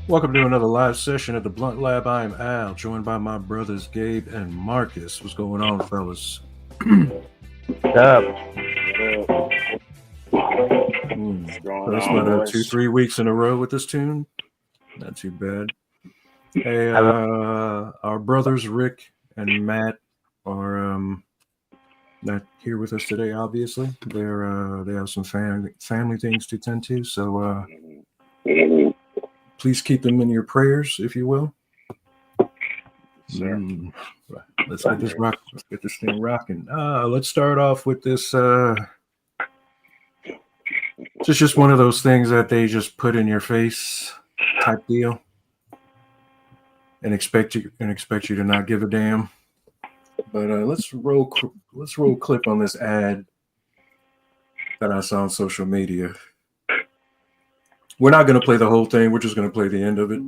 Welcome to another live session at the Blunt Lab. I am Al, joined by my brothers Gabe and Marcus. What's going on, fellas? What's up? That's about 2-3 weeks in a row with this tune. Not too bad. Hey, our brothers Rick and Matt are not here with us today. Obviously, they have some family things to tend to. So please keep them in your prayers, if you will. Sure. Let's get this rock. Let's get this thing rocking. Let's start off with this. It's just one of those things that they just put in your face, type deal, and expect you to not give a damn. But let's roll clip on this ad that I saw on social media. We're not going to play the whole thing. We're just going to play the end of it.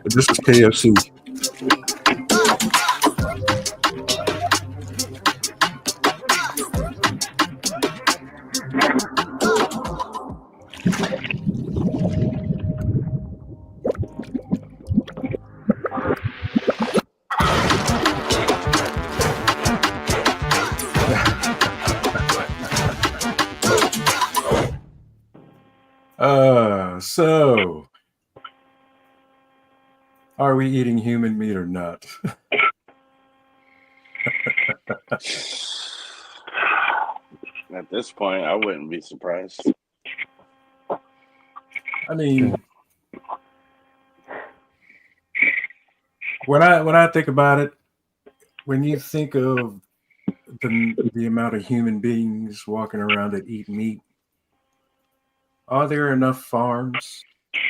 This is KFC. So are we eating human meat or not? At this point, I wouldn't be surprised. I mean, when I think about it, when you think of the amount of human beings walking around that eat meat, are there enough farms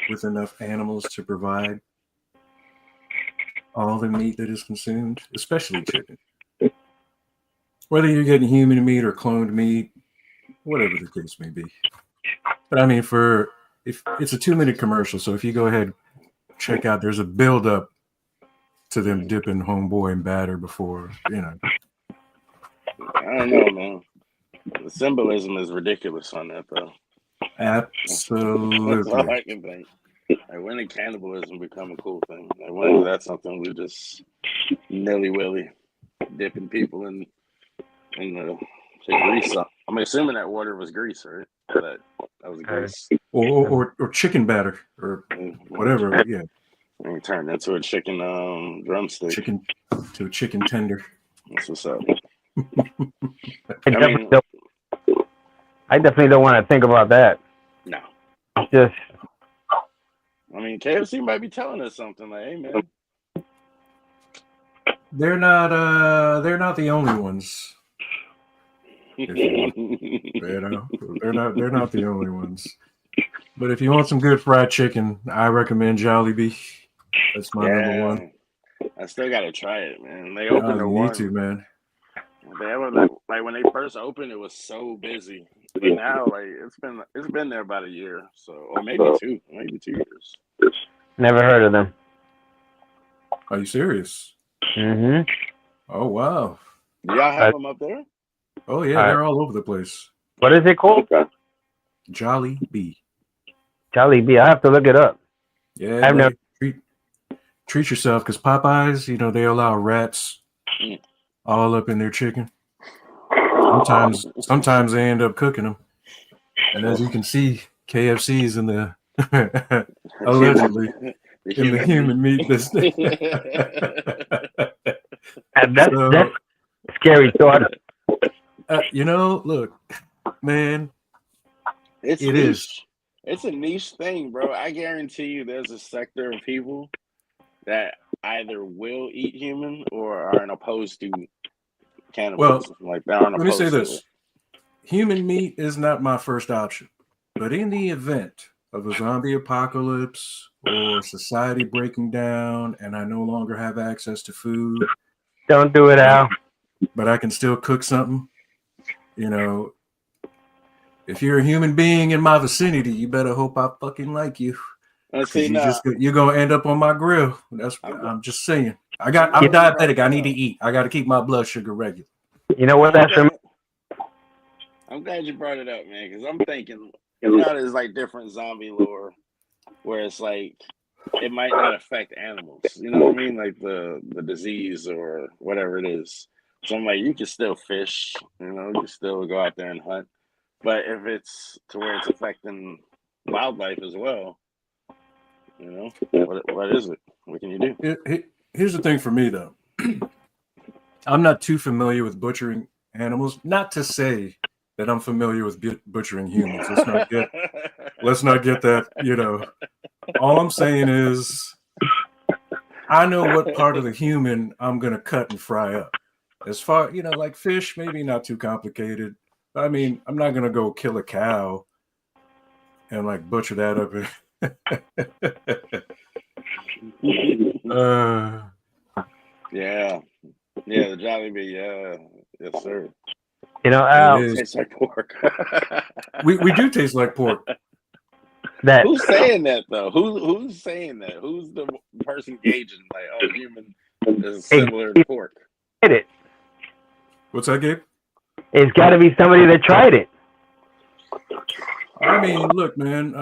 with enough animals to provide all the meat that is consumed, especially chicken? Whether you're getting human meat or cloned meat, whatever the case may be. But I mean, if it's a 2-minute commercial, so if you go ahead, check out, there's a build up to them dipping homeboy in batter before, you know. I don't know, man. The symbolism is ridiculous on that, though. Absolutely. That's all I can think. Like, when did cannibalism become a cool thing? Like, when was that something we just nilly-willy dipping people in the grease? I'm assuming that water was grease, right? That was grease. Or chicken batter or whatever. Yeah. And turn that to a chicken drumstick. To a chicken tender. That's what's up. I definitely don't want to think about that. No. Just. I mean, KFC might be telling us something. Like, hey, man. They're not the only ones. You know, they're not the only ones. But if you want some good fried chicken, I recommend Jollibee. That's my number one. I still gotta try it, man. They opened the one. Me too, man. They ever like when they first opened, it was so busy. But now, like it's been there about a year, so or maybe 2 years. Never heard of them. Are you serious? Mm-hmm. Oh wow. Do y'all have them up there? Oh yeah, they're all over the place. What is it called? Jollibee. Jollibee. I have to look it up. Yeah, I've never treat yourself, because Popeyes, you know, they allow rats all up in their chicken. Sometimes they end up cooking them, and as you can see, KFC's in the allegedly in the human meat business. That's scary thought. You know, look, man, it niche. Is. It's a niche thing, bro. I guarantee you, there's a sector of people that either will eat human or are opposed to cannibalism. Well, let me say this: human meat is not my first option, but in the event of a zombie apocalypse or society breaking down, and I no longer have access to food, don't do it, Al. But I can still cook something. You know, if you're a human being in my vicinity, you better hope I fucking like you. You're gonna end up on my grill. I'm just saying. I'm diabetic. I need to eat. I got to keep my blood sugar regular. You know what that's from? I'm glad you brought it up, man, because I'm thinking, you know, there's like different zombie lore where it's like it might not affect animals. You know what I mean? Like the disease or whatever it is. So I'm like, you can still fish, you know, you can still go out there and hunt. But if it's to where it's affecting wildlife as well, you know, what is it? What can you do? Here's the thing for me, though. I'm not too familiar with butchering animals. Not to say that I'm familiar with butchering humans. Let's not get that. You know, all I'm saying is I know what part of the human I'm gonna cut and fry up. As far, you know, like fish, maybe not too complicated. I mean, I'm not gonna go kill a cow and like butcher that up. Yeah, the Jollibee, yeah, yes, sir. You know, it Al, is. Tastes like pork. We do taste like pork. that Who's saying that though? Who's saying that? Who's the person gauging like, oh, human is similar to pork? did it. What's that, Gabe? It's got to be somebody that tried it. I mean, look, man.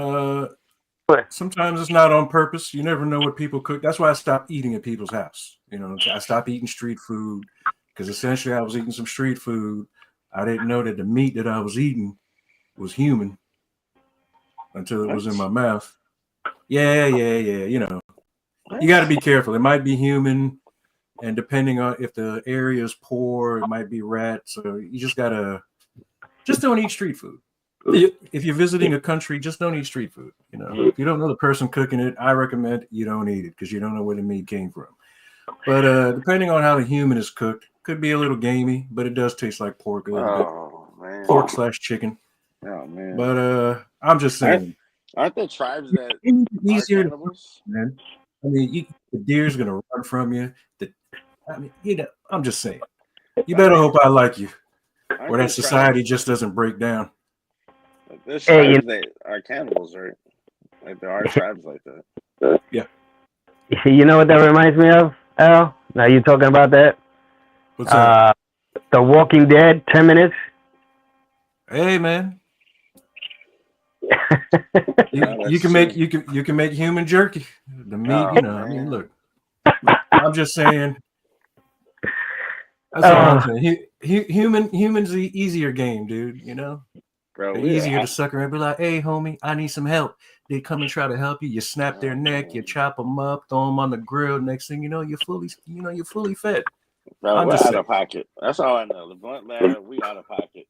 Sometimes it's not on purpose. You never know what people cook. That's why I stopped eating at people's house. You know, I stopped eating street food because essentially I was eating some street food. I didn't know that the meat that I was eating was human until it was in my mouth. Yeah. You know, you got to be careful. It might be human, and depending on if the area is poor, it might be rat. So you just don't eat street food. If you're visiting a country, just don't eat street food. You know, if you don't know the person cooking it, I recommend you don't eat it because you don't know where the meat came from. But depending on how the human is cooked, could be a little gamey, but it does taste like pork a little bit. Man. Pork/chicken. Oh man. But I'm just saying. Aren't there tribes that easier are cannibals? Man. I mean, the deer's gonna run from you. I mean, you know, I'm just saying. You better hope I like you, or that society just doesn't break down. There's tribes that are cannibals, right? Like there are tribes like that. Yeah. You know what that reminds me of, Al? Now you talking about that? What's that? The Walking Dead, 10 minutes. Hey, man. you can make human jerky. The meat, you know. I mean, look. I'm just saying. That's all I'm saying. Humans the easier game, dude. You know. Bro, they're easier to sucker and be like, hey, homie, I need some help. They come and try to help you. You snap their neck, you chop them up, throw them on the grill. Next thing you know, you're fully fed. Bro, we're out of pocket. That's all I know. The blunt matter, we out of pocket.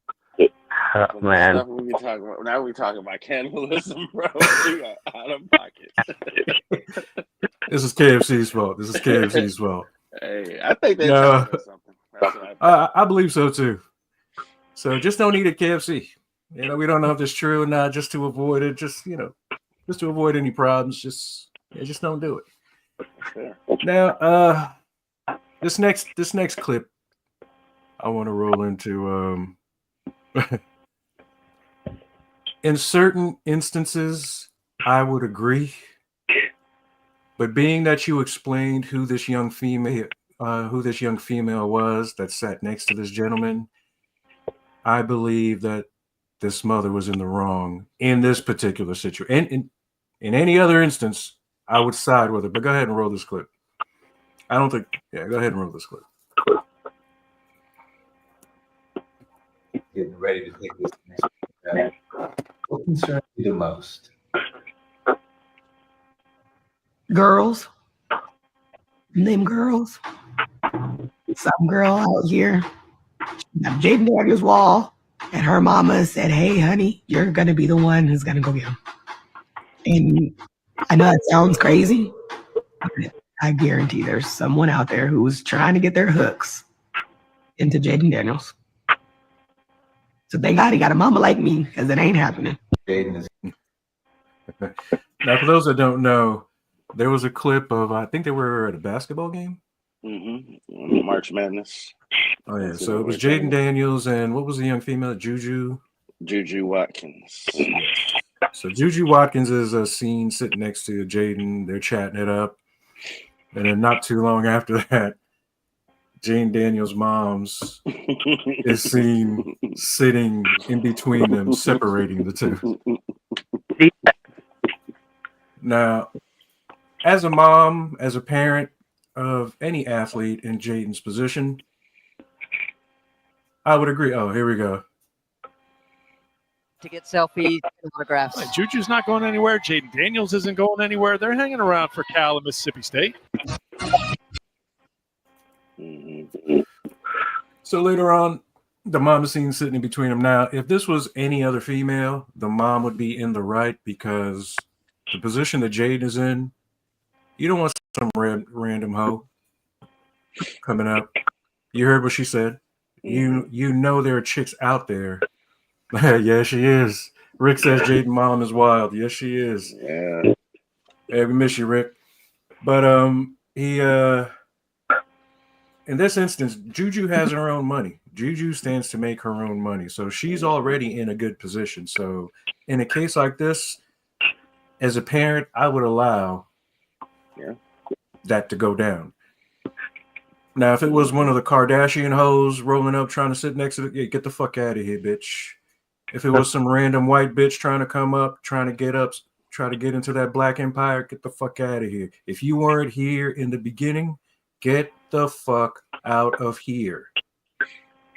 Man. Stuff we talking about, now we talking about cannibalism, bro. We are out of pocket. This is KFC's fault. Hey, I think they're telling us something. That's what I believe so too. So just don't eat at KFC. You know, we don't know if it's true or not, just to avoid it, just to avoid any problems, just don't do it. Fair. Now, this next clip I want to roll into in certain instances, I would agree. But being that you explained who this young female was that sat next to this gentleman, I believe that this mother was in the wrong in this particular situation. In any other instance, I would side with her. But go ahead and roll this clip. Go ahead and roll this clip. Getting ready to take this next step. What concerns you the most? Girls. Them girls. Some girl out here. Jaden Daniels' wall. And her mama said, hey, honey, you're going to be the one who's going to go get him. And I know that sounds crazy, but I guarantee there's someone out there who's trying to get their hooks into Jaden Daniels. So thank God he got a mama like me, because it ain't happening. Now, for those that don't know, there was a clip of, I think they were at a basketball game. Mm-hmm. March Madness. Oh, yeah. So it was Jaden Daniels and what was the young female? Juju Watkins. So Juju Watkins is seen sitting next to Jaden. They're chatting it up. And then not too long after that, Jane Daniels' mom's is seen sitting in between them, separating the two. Now, as a mom, as a parent of any athlete in Jaden's position, I would agree. Oh, here we go. To get selfies and autographs. Right, Juju's not going anywhere. Jaden Daniels isn't going anywhere. They're hanging around for Cal and Mississippi State. So later on, the mom is seen sitting in between them. Now, if this was any other female, the mom would be in the right because the position that Jaden is in, you don't want some random hoe coming up. You heard what she said. You know there are chicks out there. Yeah, she is. Rick says Jaden mom is wild. Yes, she is. Yeah. Hey, we miss you, Rick. But he in this instance, Juju has her own money. Juju stands to make her own money. So she's already in a good position. So in a case like this, as a parent, I would allow that to go down. Now, if it was one of the Kardashian hoes rolling up trying to sit next to the, get the fuck out of here, bitch. If it was some random white bitch trying to come up, try to get into that black empire, get the fuck out of here. If you weren't here in the beginning, get the fuck out of here.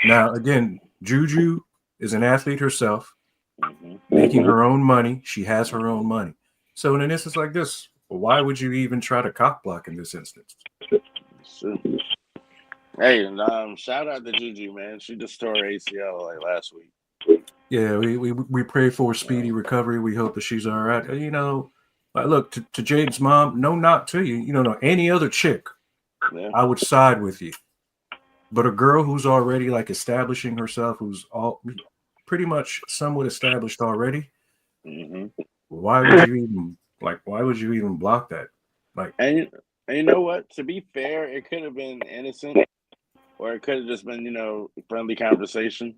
Now, again, Juju is an athlete herself, making her own money. She has her own money. So in an instance like this, why would you even try to cock block in this instance? Sure. Hey, and shout out to Juju, man. She just tore her ACL like last week. Yeah, we pray for a speedy recovery. We hope that she's all right. You know, like, look, to Jaden's mom, no knock to you. You know, any other chick, I would side with you. But a girl who's already like establishing herself, who's all pretty much somewhat established already, why would you even block that? Like, and you know what? To be fair, it could have been innocent, or it could have just been, you know, friendly conversation.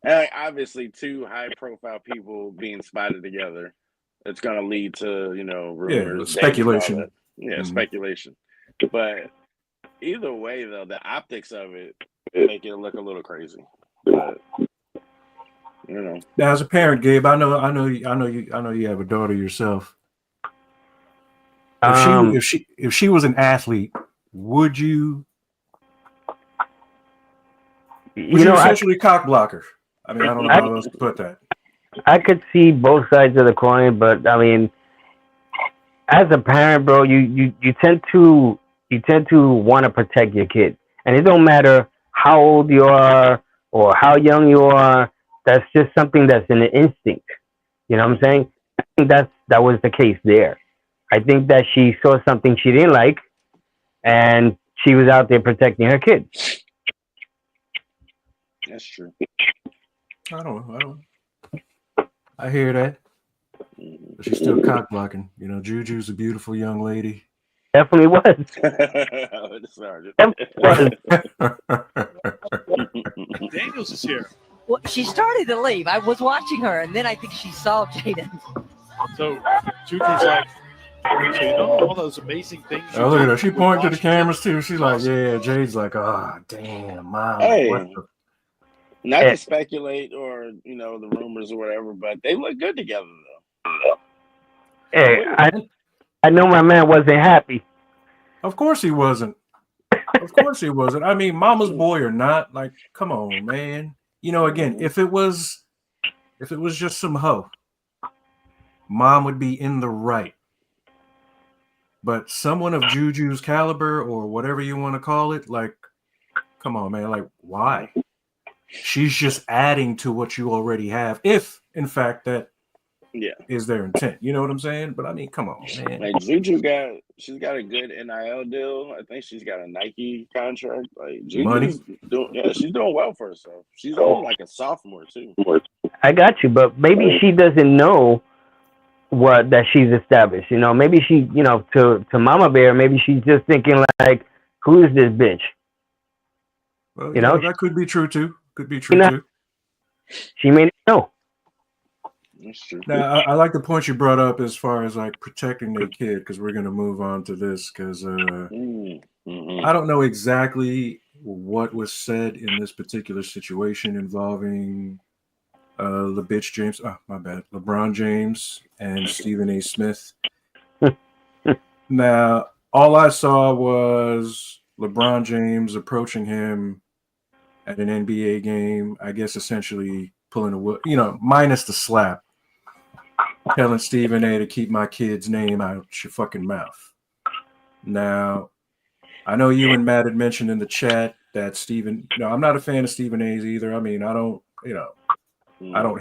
And like, obviously, two high-profile people being spotted together, it's going to lead to, you know, rumors, speculation. Speculation. But either way, though, the optics of it make it look a little crazy. But, you know, now as a parent, Gabe, I know you have a daughter yourself. If she was an athlete, would you essentially cock block her? I mean, I don't know how else to put that. I could see both sides of the coin, but I mean, as a parent, bro, you tend to want to protect your kid, and it don't matter how old you are or how young you are. That's just something that's an instinct. You know what I'm saying? I think that was the case there. I think that she saw something she didn't like, and she was out there protecting her kid. That's true. I don't. I hear that. But she's still cock blocking. You know, Juju's a beautiful young lady. Definitely was. Sorry. Daniels is here. Well, she started to leave. I was watching her, and then I think she saw Jaden. So Juju's like, so you know all those amazing things. Oh, look at her. She pointing to the cameras too. She's like, yeah. Jade's like, damn, mom. Hey. Not to speculate or, you know, the rumors or whatever, but they look good together, though. Hey, I know my man wasn't happy. Of course he wasn't. Of course he wasn't. I mean, mama's boy or not, like, come on, man. You know, again, if it was just some hoe, mom would be in the right. But someone of Juju's caliber or whatever you want to call it, like, come on, man. Like, why? She's just adding to what you already have, if in fact that is their intent. You know what I'm saying? But I mean, come on, man. Like Juju she's got a good NIL deal. I think she's got a Nike contract. Like Juju's she's doing well for herself. She's only like a sophomore too. I got you, but maybe she doesn't know that she's established. You know, maybe she, you know, to Mama Bear, maybe she's just thinking like, who is this bitch? Well, you know, that could be true too. Could be true too. She may not know. That's true. Now, I like the point you brought up as far as like protecting their kid, because we're going to move on to this because I don't know exactly what was said in this particular situation involving LeBron James and Stephen A. Smith. Now, all I saw was LeBron James approaching him at an NBA game, I guess essentially pulling minus the slap, telling Stephen A. to keep my kid's name out your fucking mouth. Now, I know you and Matt had mentioned in the chat that I'm not a fan of Stephen A's either. I mean, I don't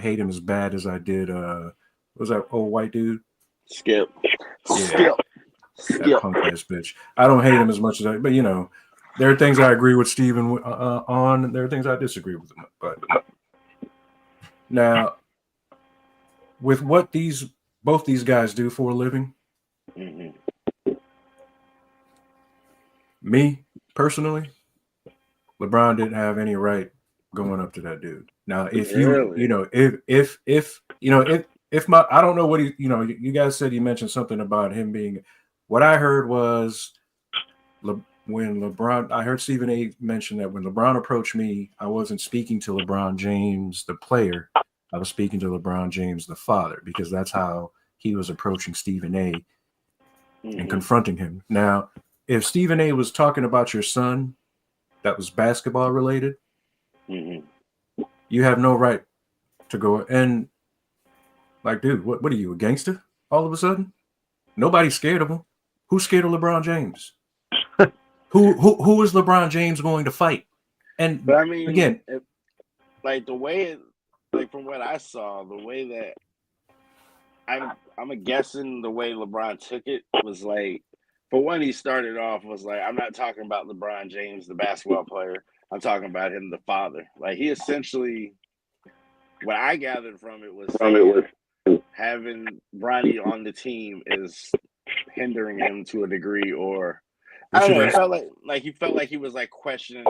hate him as bad as I did. What was that old white dude? Skip. Yeah. That punk ass bitch. I don't hate him as much as but there are things I agree with Steven on, and there are things I disagree with him. But now, with what both these guys do for a living, me personally, LeBron didn't have any right going up to that dude. Now, if I don't know what you guys said, you mentioned something about him being. What I heard was when LeBron, I heard Stephen A. mention that when LeBron approached me, I wasn't speaking to LeBron James, the player. I was speaking to LeBron James, the father, because that's how he was approaching Stephen A. and confronting him. Now, if Stephen A. was talking about your son, that was basketball related, you have no right to go and dude, what are you, a gangster all of a sudden? Nobody's scared of him. Who's scared of LeBron James? Who is LeBron James going to fight? But I mean, again, the way from what I saw, the way that I'm guessing the way LeBron took it was for one, he started off was I'm not talking about LeBron James, the basketball player. I'm talking about him, the father. He essentially, what I gathered from it was having Bronny on the team is hindering him to a degree, or I don't know. It felt he felt like he was questioning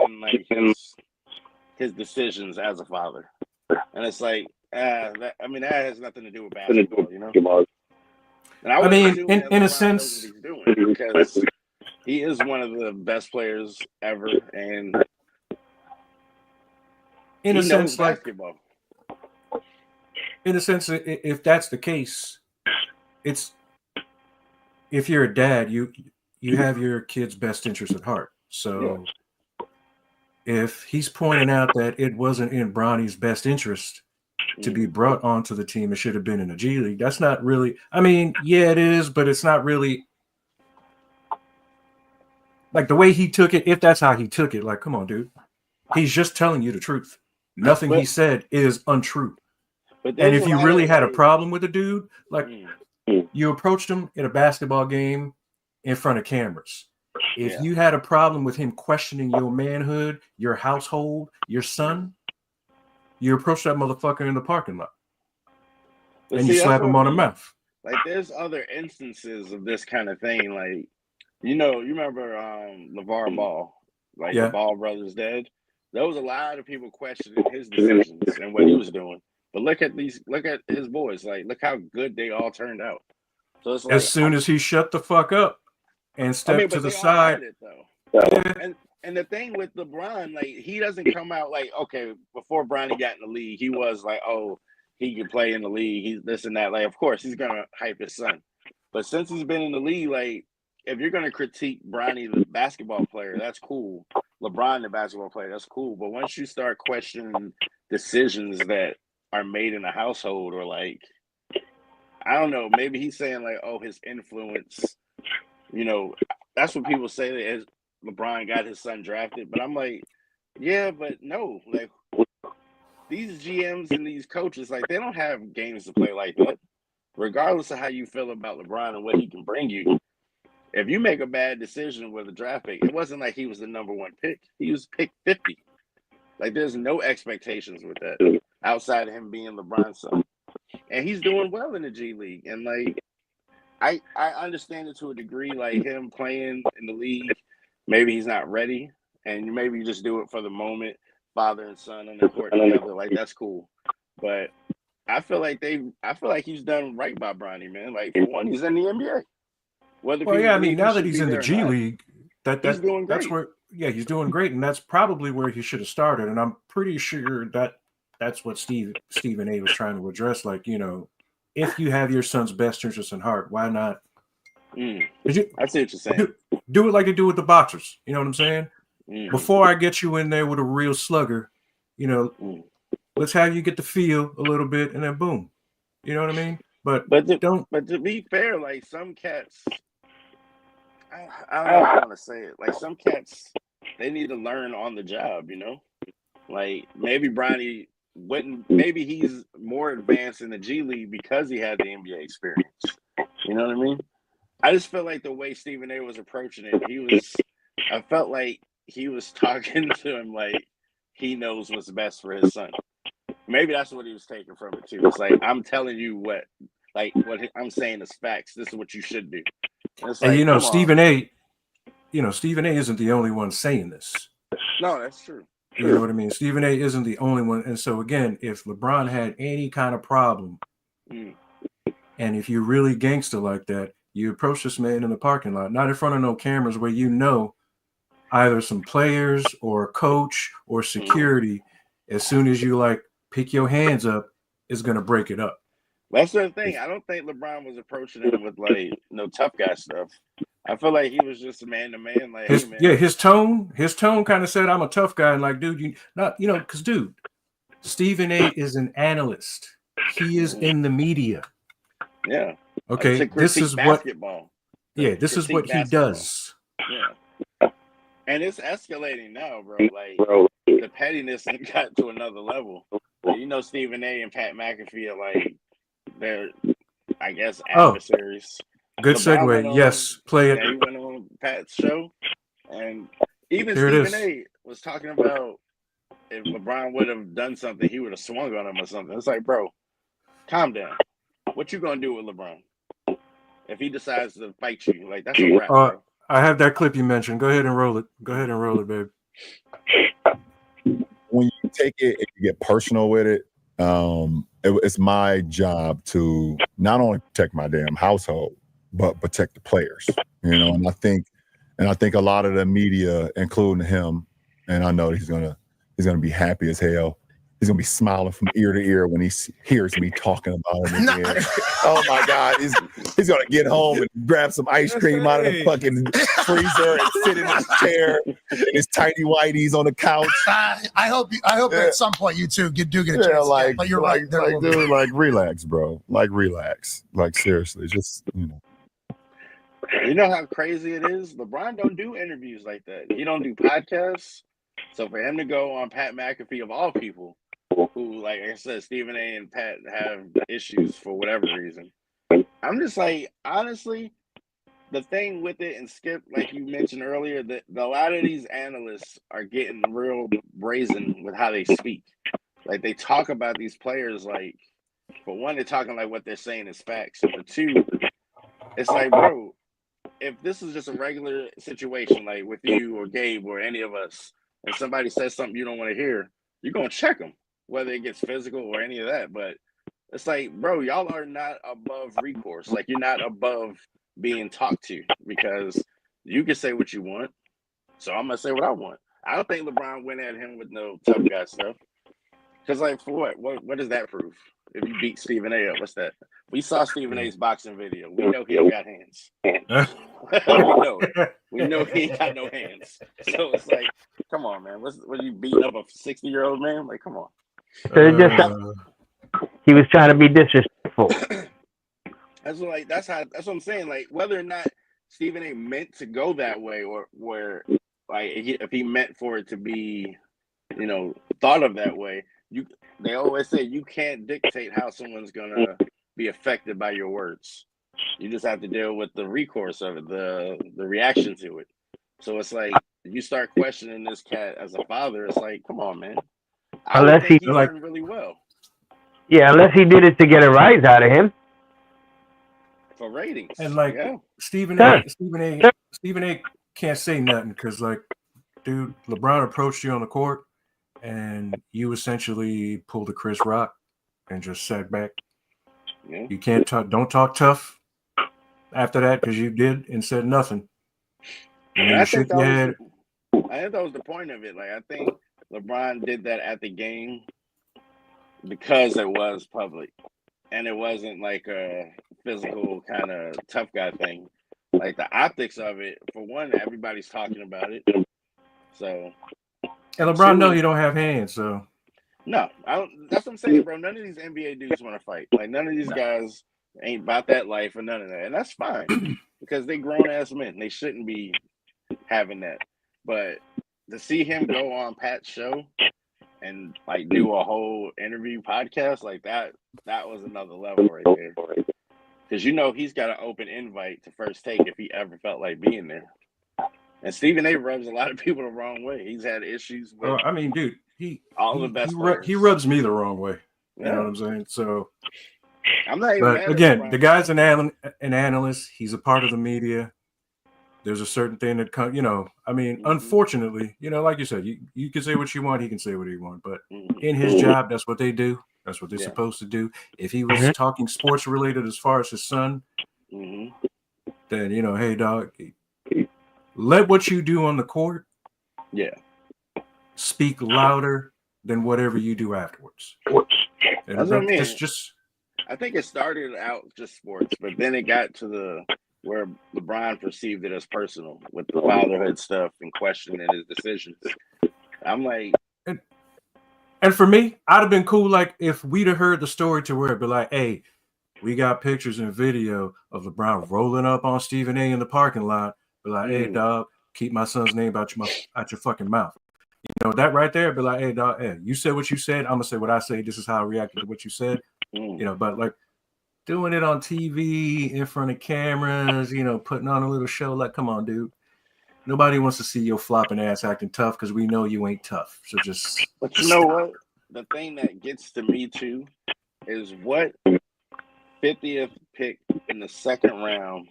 his decisions as a father, and it's that has nothing to do with basketball, And I mean, in a sense, he's doing because he is one of the best players ever, and in a sense, basketball. In a sense, if that's the case, it's if you're a dad, you have your kid's best interest at heart. So if he's pointing out that it wasn't in Bronny's best interest to be brought onto the team, it should have been in the G League. That's not really. I mean, yeah, it is, but it's not really the way he took it. If that's how he took it, come on, dude. He's just telling you the truth. Nothing he said is untrue. And if you really had a problem with the dude, you approached him in a basketball game in front of cameras. If you had a problem with him questioning your manhood, your household, your son, you approach that motherfucker in the parking lot. And you slap him on the mouth. There's other instances of this kind of thing. You remember LeVar Ball, the Ball brothers dead. There was a lot of people questioning his decisions and what he was doing. But look at his boys. Look how good they all turned out. So it's as soon as he shut the fuck up and stepped to the side. And the thing with LeBron, he doesn't come out okay, before Bronny got in the league, he was oh, he can play in the league, he's this and that. Of course, he's gonna hype his son. But since he's been in the league, if you're gonna critique Bronny, the basketball player, that's cool. LeBron, the basketball player, that's cool. But once you start questioning decisions that are made in a household, or I don't know, maybe he's saying oh, his influence, that's what people say that LeBron got his son drafted. But I'm yeah, but no, these GMs and these coaches, they don't have games to play like that. Regardless of how you feel about LeBron and what he can bring you, if you make a bad decision with a draft pick, it wasn't he was the number one pick. He was picked 50. There's no expectations with that outside of him being LeBron's son. And he's doing well in the G League. And I understand it to a degree, him playing in the league, maybe he's not ready. And maybe you just do it for the moment, father and son on the court together. That's cool. But I feel like he's done right by Bronny, man. For one, he's in the NBA. Now that he's in the G League, he's doing great. that's where yeah, he's doing great, and that's probably where he should have started. And I'm pretty sure that's what Stephen A was trying to address. Like, if you have your son's best interest in heart, why not? I You, see what you're saying. do it like they do with the boxers. You know what I'm saying? Mm. Before I get you in there with a real slugger, let's have you get the feel a little bit, and then boom. You know what I mean? But to be fair, like some cats, I don't know how I want to say it. Like some cats, they need to learn on the job. Like maybe Bronny wouldn't. Maybe he's more advanced in the G League because he had the NBA experience. You know what I mean? I just feel like the way Stephen A was approaching it, I felt like he was talking to him like he knows what's best for his son. Maybe that's what he was taking from it too. It's like, I'm telling you what I'm saying is facts. This is what you should do. And it's like, and Stephen A. Stephen A. isn't the only one saying this. No, that's true. You know what I mean? Stephen A. isn't the only one. And so again, if LeBron had any kind of problem, and if you're really gangster like that, you approach this man in the parking lot, not in front of no cameras, where either some players or a coach or security, as soon as you pick your hands up, is going to break it up. That's the thing. I don't think LeBron was approaching him with no tough guy stuff. I feel like he was just a man to man. Like, hey, man. Yeah, his tone kind of said, "I'm a tough guy," and like, dude, because dude, Stephen A. is an analyst. He is in the media. Yeah. Okay, this is basketball. This is what he does. Yeah. And it's escalating now, bro. Like the pettiness got to another level. Stephen A. and Pat McAfee are they're, I guess, adversaries. Good segue. Yes, play it. He went on Pat's show, and even Stephen A. was talking about if LeBron would have done something, he would have swung on him or something. It's like, bro, calm down. What you gonna do with LeBron if he decides to fight you? Like, that's a wrap, bro. I have that clip you mentioned. Go ahead and roll it. Babe. When you take it and you get personal with it, it's my job to not only protect my damn household, but protect the players. And I think a lot of the media, including him, and I know he's gonna be happy as hell. He's gonna be smiling from ear to ear when he hears me talking about him again. Oh my God, he's gonna get home and grab some ice cream out of the fucking freezer and sit in his chair in his tidy whities on the couch. I hope at some point you two do get a chance. But you're right. Dude, relax, bro. Relax. Seriously, just You know how crazy it is? LeBron don't do interviews like that. He don't do podcasts. So for him to go on Pat McAfee, of all people, who, like I said, Stephen A. and Pat have issues for whatever reason, I'm just like, honestly, the thing with it, and Skip, like you mentioned earlier, that a lot of these analysts are getting real brazen with how they speak. Like, they talk about these players like, for one, they're talking like what they're saying is facts. And for two, it's like, bro, if this is just a regular situation, like with you or Gabe or any of us, and somebody says something you don't want to hear, you're going to check them, whether it gets physical or any of that. But it's like, bro, y'all are not above recourse. Like, you're not above being talked to, because you can say what you want. So I'm going to say what I want. I don't think LeBron went at him with no tough guy stuff. Because, like, for what does that prove? If you beat Stephen A up, what's that? We saw Stephen A's boxing video. We know he ain't got hands. We know he ain't got no hands. So it's like, come on, man. What are you beating up a 60-year-old man? Like, come on. So he was trying to be disrespectful. That's what I'm saying. Like, whether or not Stephen A meant to go that way, or where, like, if he meant for it to be, thought of that way, they always say you can't dictate how someone's gonna be affected by your words. You just have to deal with the recourse of it, the reaction to it. So it's like, if you start questioning this cat as a father, it's like, come on, man. Unless he learned really well. Yeah, unless he did it to get a rise out of him. For ratings. And like, yeah. Stephen A can't say nothing because, like, dude, LeBron approached you on the court and you essentially pulled a Chris Rock and just sat back. Yeah. You can't talk. Don't talk tough after that, because you did and said nothing. And you shook your head. I think that was the point of it. Like, I think LeBron did that at the game because it was public and it wasn't like a physical kind of tough guy thing. Like the optics of it, for one, everybody's talking about it. So, And LeBron know he don't have hands, so no, I don't. That's what I'm saying, bro. None of these NBA dudes want to fight. Like none of these guys ain't about that life or none of that, and that's fine because they grown ass men. They shouldn't be having that. But to see him go on Pat's show and like do a whole interview podcast like that was another level right there. Because he's got an open invite to First Take if he ever felt like being there. And Stephen A. rubs a lot of people the wrong way. He's had issues with. I mean, dude, all the best players. He rubs me the wrong way. You Yeah. know what I'm saying? So, I'm not even. But again, the guy's an analyst. He's a part of the media. There's a certain thing that comes. I mean, unfortunately, like you said, you can say what you want. He can say what he wants. But in his job, that's what they do. That's what they're supposed to do. If he was talking sports related as far as his son, then hey, dog, let what you do on the court, speak louder than whatever you do afterwards. That's what I mean. I think it started out just sports, but then it got to where LeBron perceived it as personal with the fatherhood stuff and questioning his decisions. I'm like, and for me, I'd have been cool like if we'd have heard the story to where it'd be like, hey, we got pictures and video of LeBron rolling up on Stephen A. in the parking lot. Be like, hey, dog, keep my son's name out your fucking mouth. That right there, be like, hey, dog, hey, you said what you said. I'm gonna say what I say. This is how I reacted to what you said. But like doing it on TV in front of cameras, putting on a little show. Like, come on, dude. Nobody wants to see your flopping ass acting tough because we know you ain't tough. So just. But you know what? The thing that gets to me too is what 50th pick in the second round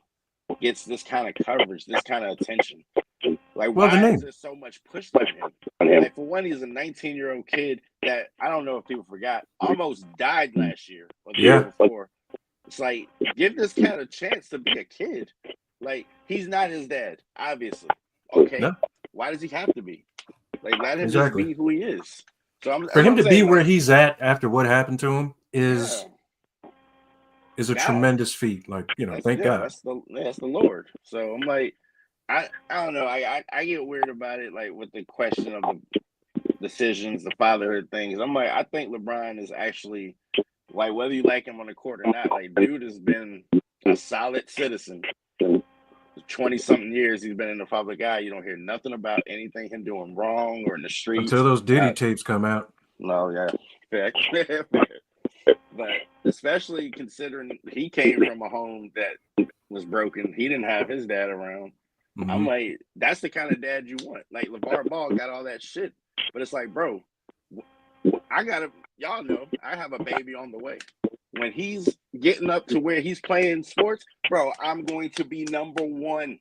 gets this kind of coverage, this kind of attention. Like, why is there so much push on him? Like, for one, he's a 19-year-old kid that I don't know if people forgot almost died last year or the year before. It's like, give this kid a chance to be a kid. Like, he's not his dad, obviously. Okay, why does he have to be? Like, let him just be who he is. So for him to be where he's at after what happened to him is a tremendous feat. Like, thank God. That's the Lord. So I'm like, I don't know. I get weird about it, like with the question of the decisions, the fatherhood things. I'm like, I think LeBron is actually like, whether you like him on the court or not, like, dude has been a solid citizen. 20-something years he's been in the public eye. You don't hear nothing about anything him doing wrong or in the streets until those Diddy tapes come out. No, fair. But especially considering he came from a home that was broken, he didn't have his dad around. I'm like, that's the kind of dad you want. Like, LeVar Ball got all that shit, but it's like, bro, y'all know, I have a baby on the way. When he's getting up to where he's playing sports, bro, I'm going to be number one,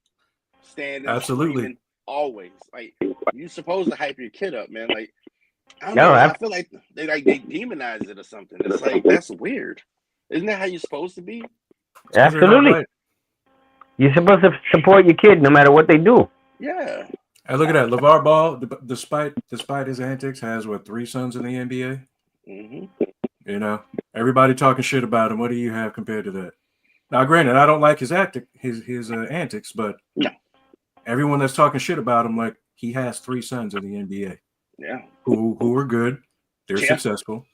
standing, absolutely, always. Like, you're supposed to hype your kid up, man. Like, I don't know. I feel like they demonize it or something. It's like, that's weird. Isn't that how you're supposed to be? Absolutely. You're supposed to support your kid no matter what they do. Yeah. And look at that. LeVar Ball, despite his antics, has 3 sons in the NBA? Everybody talking shit about him. What do you have compared to that? Now, granted, I don't like his antics, but everyone that's talking shit about him, like, he has 3 sons in the NBA. Yeah. Who are good. They're successful.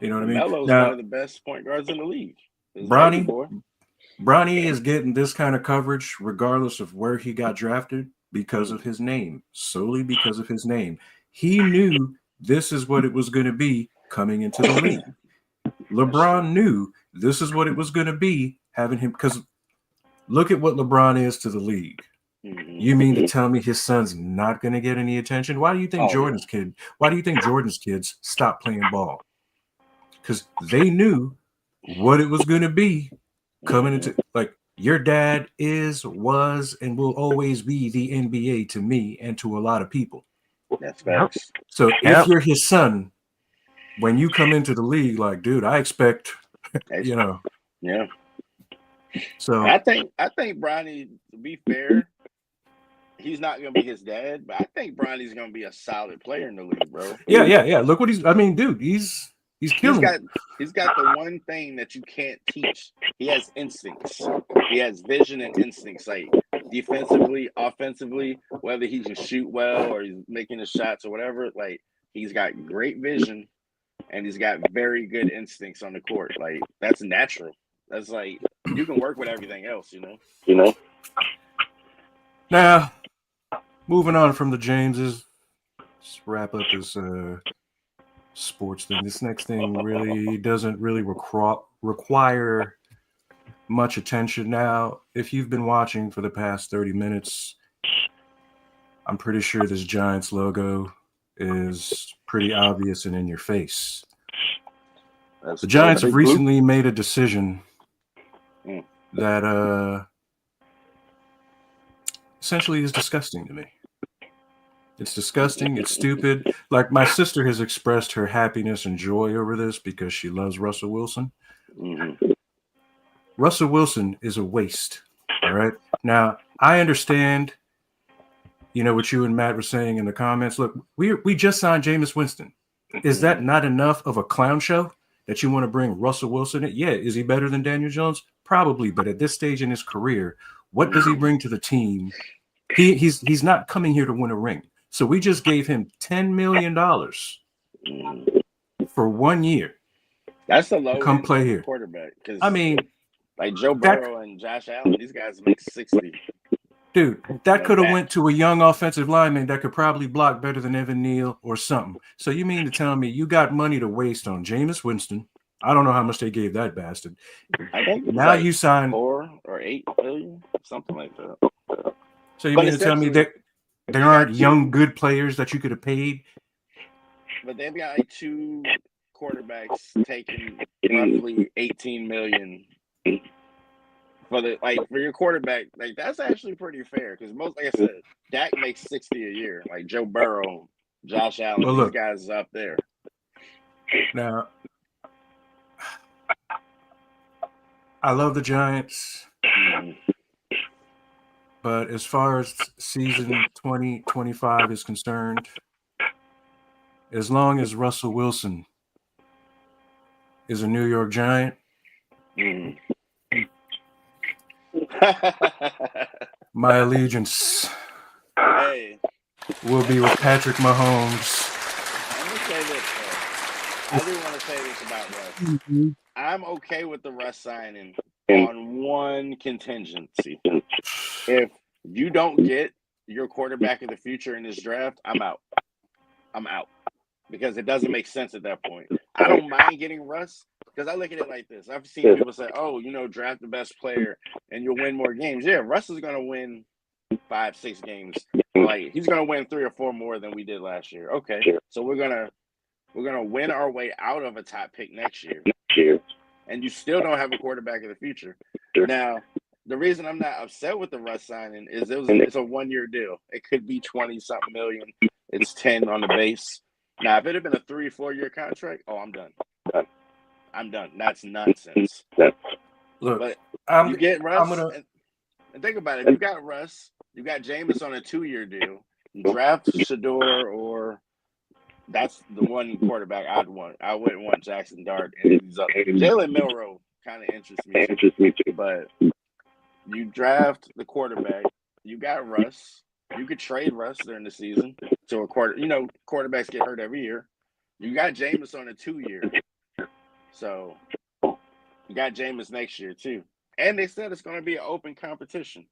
You know what I mean? Melo's one of the best point guards in the league. Bronny is getting this kind of coverage regardless of where he got drafted because of his name, solely because of his name. He knew this is what it was going to be coming into the league. LeBron knew this is what it was going to be having him, because look at what LeBron is to the league. You mean to tell me his son's not going to get any attention? Why do you think Jordan's kids stopped playing ball? Because they knew what it was going to be coming into, like, your dad was, and will always be the NBA to me and to a lot of people. That's facts. So if you're his son, when you come into the league, like, dude, I expect, Yeah. So I think Bronny, to be fair, he's not going to be his dad, but I think Bronny's going to be a solid player in the league, bro. Yeah. Look what I mean, dude, he's killing it. He's got the one thing that you can't teach. He has instincts. He has vision and instincts, like defensively, offensively, whether he can shoot well or he's making the shots or whatever. Like, he's got great vision and he's got very good instincts on the court. Like, that's natural. That's like, you can work with everything else, you know? Now, moving on from the Jameses, let's wrap up this sports thing. This next thing really doesn't really require much attention. Now, if you've been watching for the past 30 minutes, I'm pretty sure this Giants logo is pretty obvious and in your face. The Giants have recently made a decision that essentially is disgusting to me. It's disgusting. It's stupid. Like, my sister has expressed her happiness and joy over this because she loves Russell Wilson. Mm-hmm. Russell Wilson is a waste. All right. Now, I understand, what you and Matt were saying in the comments. Look, we just signed Jameis Winston. Is that not enough of a clown show that you want to bring Russell Wilson in? Yeah. Is he better than Daniel Jones? Probably. But at this stage in his career, what does he bring to the team? He's not coming here to win a ring. So we just gave him $10 million for 1 year. That's the low come play here. Quarterback. I mean, like Joe Burrow and Josh Allen, these guys make 60. Dude, that could have went to a young offensive lineman that could probably block better than Evan Neal or something. So you mean to tell me you got money to waste on Jameis Winston? I don't know how much they gave that bastard. I think now you signed 4 or 8 million, something like that. So you mean to tell me that there aren't young, good players that you could have paid? But they've got like 2 quarterbacks taking roughly $18 million for your quarterback. Like, that's actually pretty fair because most, like I said, Dak makes 60 a year. Like Joe Burrow, Josh Allen, these guys up there. Now, I love the Giants. But as far as season 2025 is concerned, as long as Russell Wilson is a New York Giant, my allegiance will be with Patrick Mahomes. Let me say this, though. I do want to say this about Russ. I'm okay with the Russ signing on one contingency. If you don't get your quarterback of the future in this draft, I'm out. Because it doesn't make sense at that point. I don't mind getting Russ because I look at it like this. I've seen people say, draft the best player and you'll win more games. Yeah, Russ is going to win 5-6 games. Like, he's going to win 3 or 4 more than we did last year. Okay, so we're gonna win our way out of a top pick next year. And you still don't have a quarterback of the future. Now, the reason I'm not upset with the Russ signing is it's a 1-year deal. It could be 20-something million. It's 10 on the base. Now, if it had been a 3-4 year contract, I'm done. I'm done. That's nonsense. Look, but you get Russ, and think about it. You got Russ. You got Jameis on a 2-year deal. You draft Shador, or that's the one quarterback I'd want. I wouldn't want Jackson Dart. Jalen Milroe kind of interests me too. But you draft the quarterback. You got Russ. You could trade Russ during the season to a quarter. Quarterbacks get hurt every year. You got Jameis on a 2-year. So you got Jameis next year too. And they said it's going to be an open competition.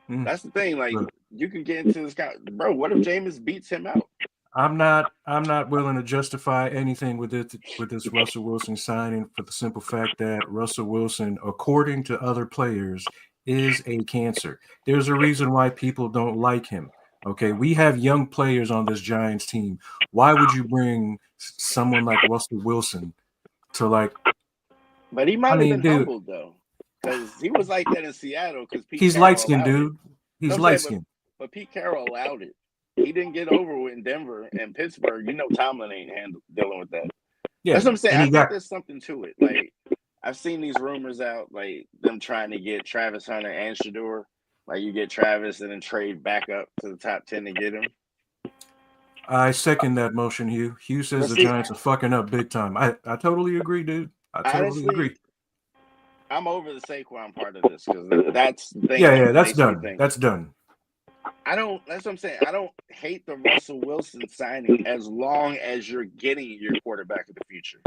That's the thing. Like, you can get into this guy, bro. What if Jameis beats him out? I'm not willing to justify anything with this Russell Wilson signing for the simple fact that Russell Wilson, according to other players, is a cancer. There's a reason why people don't like him. Okay, we have young players on this Giants team. Why would you bring someone like Russell Wilson to But he might have been humbled though, because he was like that in Seattle. Because he's light skinned, dude. He's light skinned. But Pete Carroll allowed it. He didn't get over in Denver and Pittsburgh. Tomlin ain't dealing with that. Yeah, that's what I'm saying. I think there's something to it. Like, I've seen these rumors out, like them trying to get Travis Hunter and Shador. Like you get Travis and then trade back up to the top 10 to get him. I second that motion, Hugh. Hugh says the Giants are fucking up big time. I totally agree, dude. I totally agree. I'm over the Saquon part of this because that's the thing. Yeah, that's done. That's done. That's what I'm saying. I don't hate the Russell Wilson signing as long as you're getting your quarterback of the future.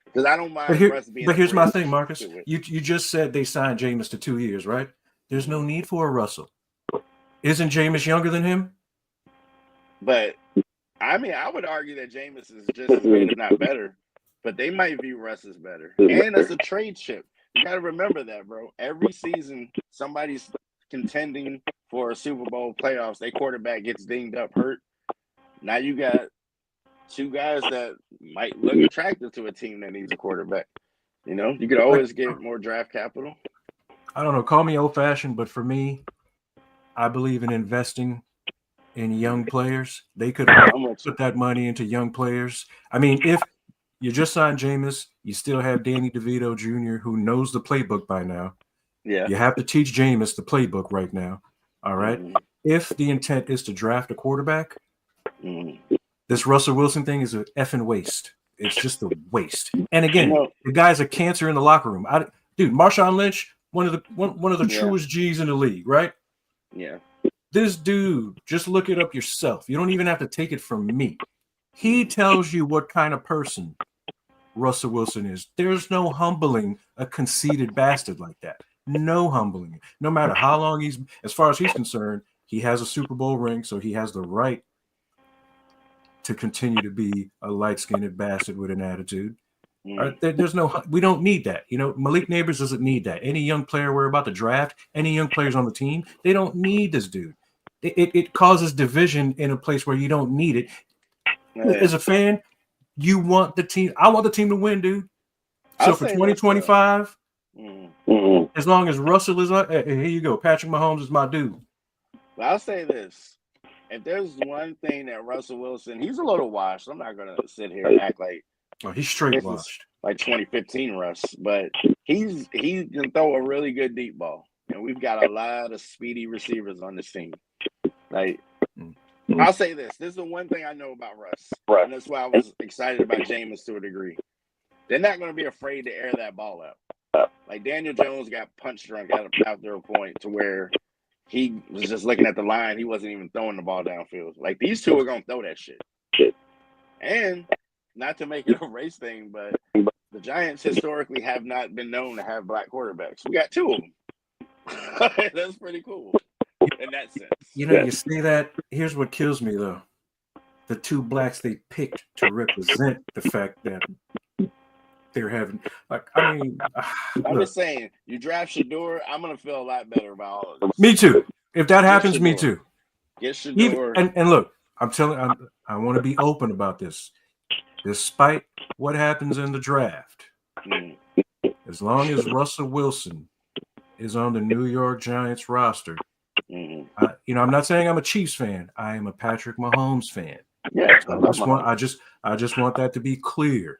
Because I don't mind Russ being. But here's my thing, Marcus. You just said they signed Jameis to 2 years, right? There's no need for a Russell. Isn't Jameis younger than him? But I mean, I would argue that Jameis is just as good, if not better. But they might view Russ as better, and it's a trade chip. You got to remember that, bro. Every season, somebody's contending for a Super Bowl playoffs. Their quarterback gets dinged up, hurt. Now you got two guys that might look attractive to a team that needs a quarterback. You know, you could always get more draft capital. I don't know. Call me old-fashioned, but for me, I believe in investing in young players. They could put that money into young players. I mean, if you just signed Jameis, you still have Danny DeVito Jr., who knows the playbook by now. Yeah. You have to teach Jameis the playbook right now. All right. Mm-hmm. If the intent is to draft a quarterback, this Russell Wilson thing is an effing waste. It's just a waste. And again, the guy's a cancer in the locker room. Dude, Marshawn Lynch, one of the truest G's in the league, right? Yeah. This dude, just look it up yourself. You don't even have to take it from me. He tells you what kind of person Russell Wilson is. There's no humbling a conceited bastard like that. No humbling. No matter how long as far as he's concerned, he has a Super Bowl ring, so he has the right to continue to be a light-skinned bastard with an attitude. We don't need that. You know, Malik Neighbors doesn't need that. Any young player we're about to draft, any young players on the team, they don't need this dude. It causes division in a place where you don't need it. As a fan, you want the team. I want the team to win, dude. So for 2025, as long as Russell is up, here you go. Patrick Mahomes is my dude. Well, I'll say this. If there's one thing that Russell Wilson, he's a little washed. I'm not going to sit here and act like he's straight washed. Like 2015 Russ. But he can throw a really good deep ball. And we've got a lot of speedy receivers on this team. Like, I'll say this. This is the one thing I know about Russ. And that's why I was excited about Jameis to a degree. They're not going to be afraid to air that ball out. Like, Daniel Jones got punch drunk after a point to where he was just looking at the line. He wasn't even throwing the ball downfield. Like, these two are going to throw that shit. And not to make it a race thing, but the Giants historically have not been known to have black quarterbacks. We got two of them. That's pretty cool in that sense. You know, you say that. Here's what kills me, though. The two blacks they picked to represent the fact that they're having, I'm just saying, you draft Shador, I'm going to feel a lot better about all of this. Me too. If that happens, me too. Get Shador. And look, I want to be open about this. Despite what happens in the draft, as long as Russell Wilson is on the New York Giants roster, I'm not saying I'm a Chiefs fan. I am a Patrick Mahomes fan. Yeah, I just want that to be clear.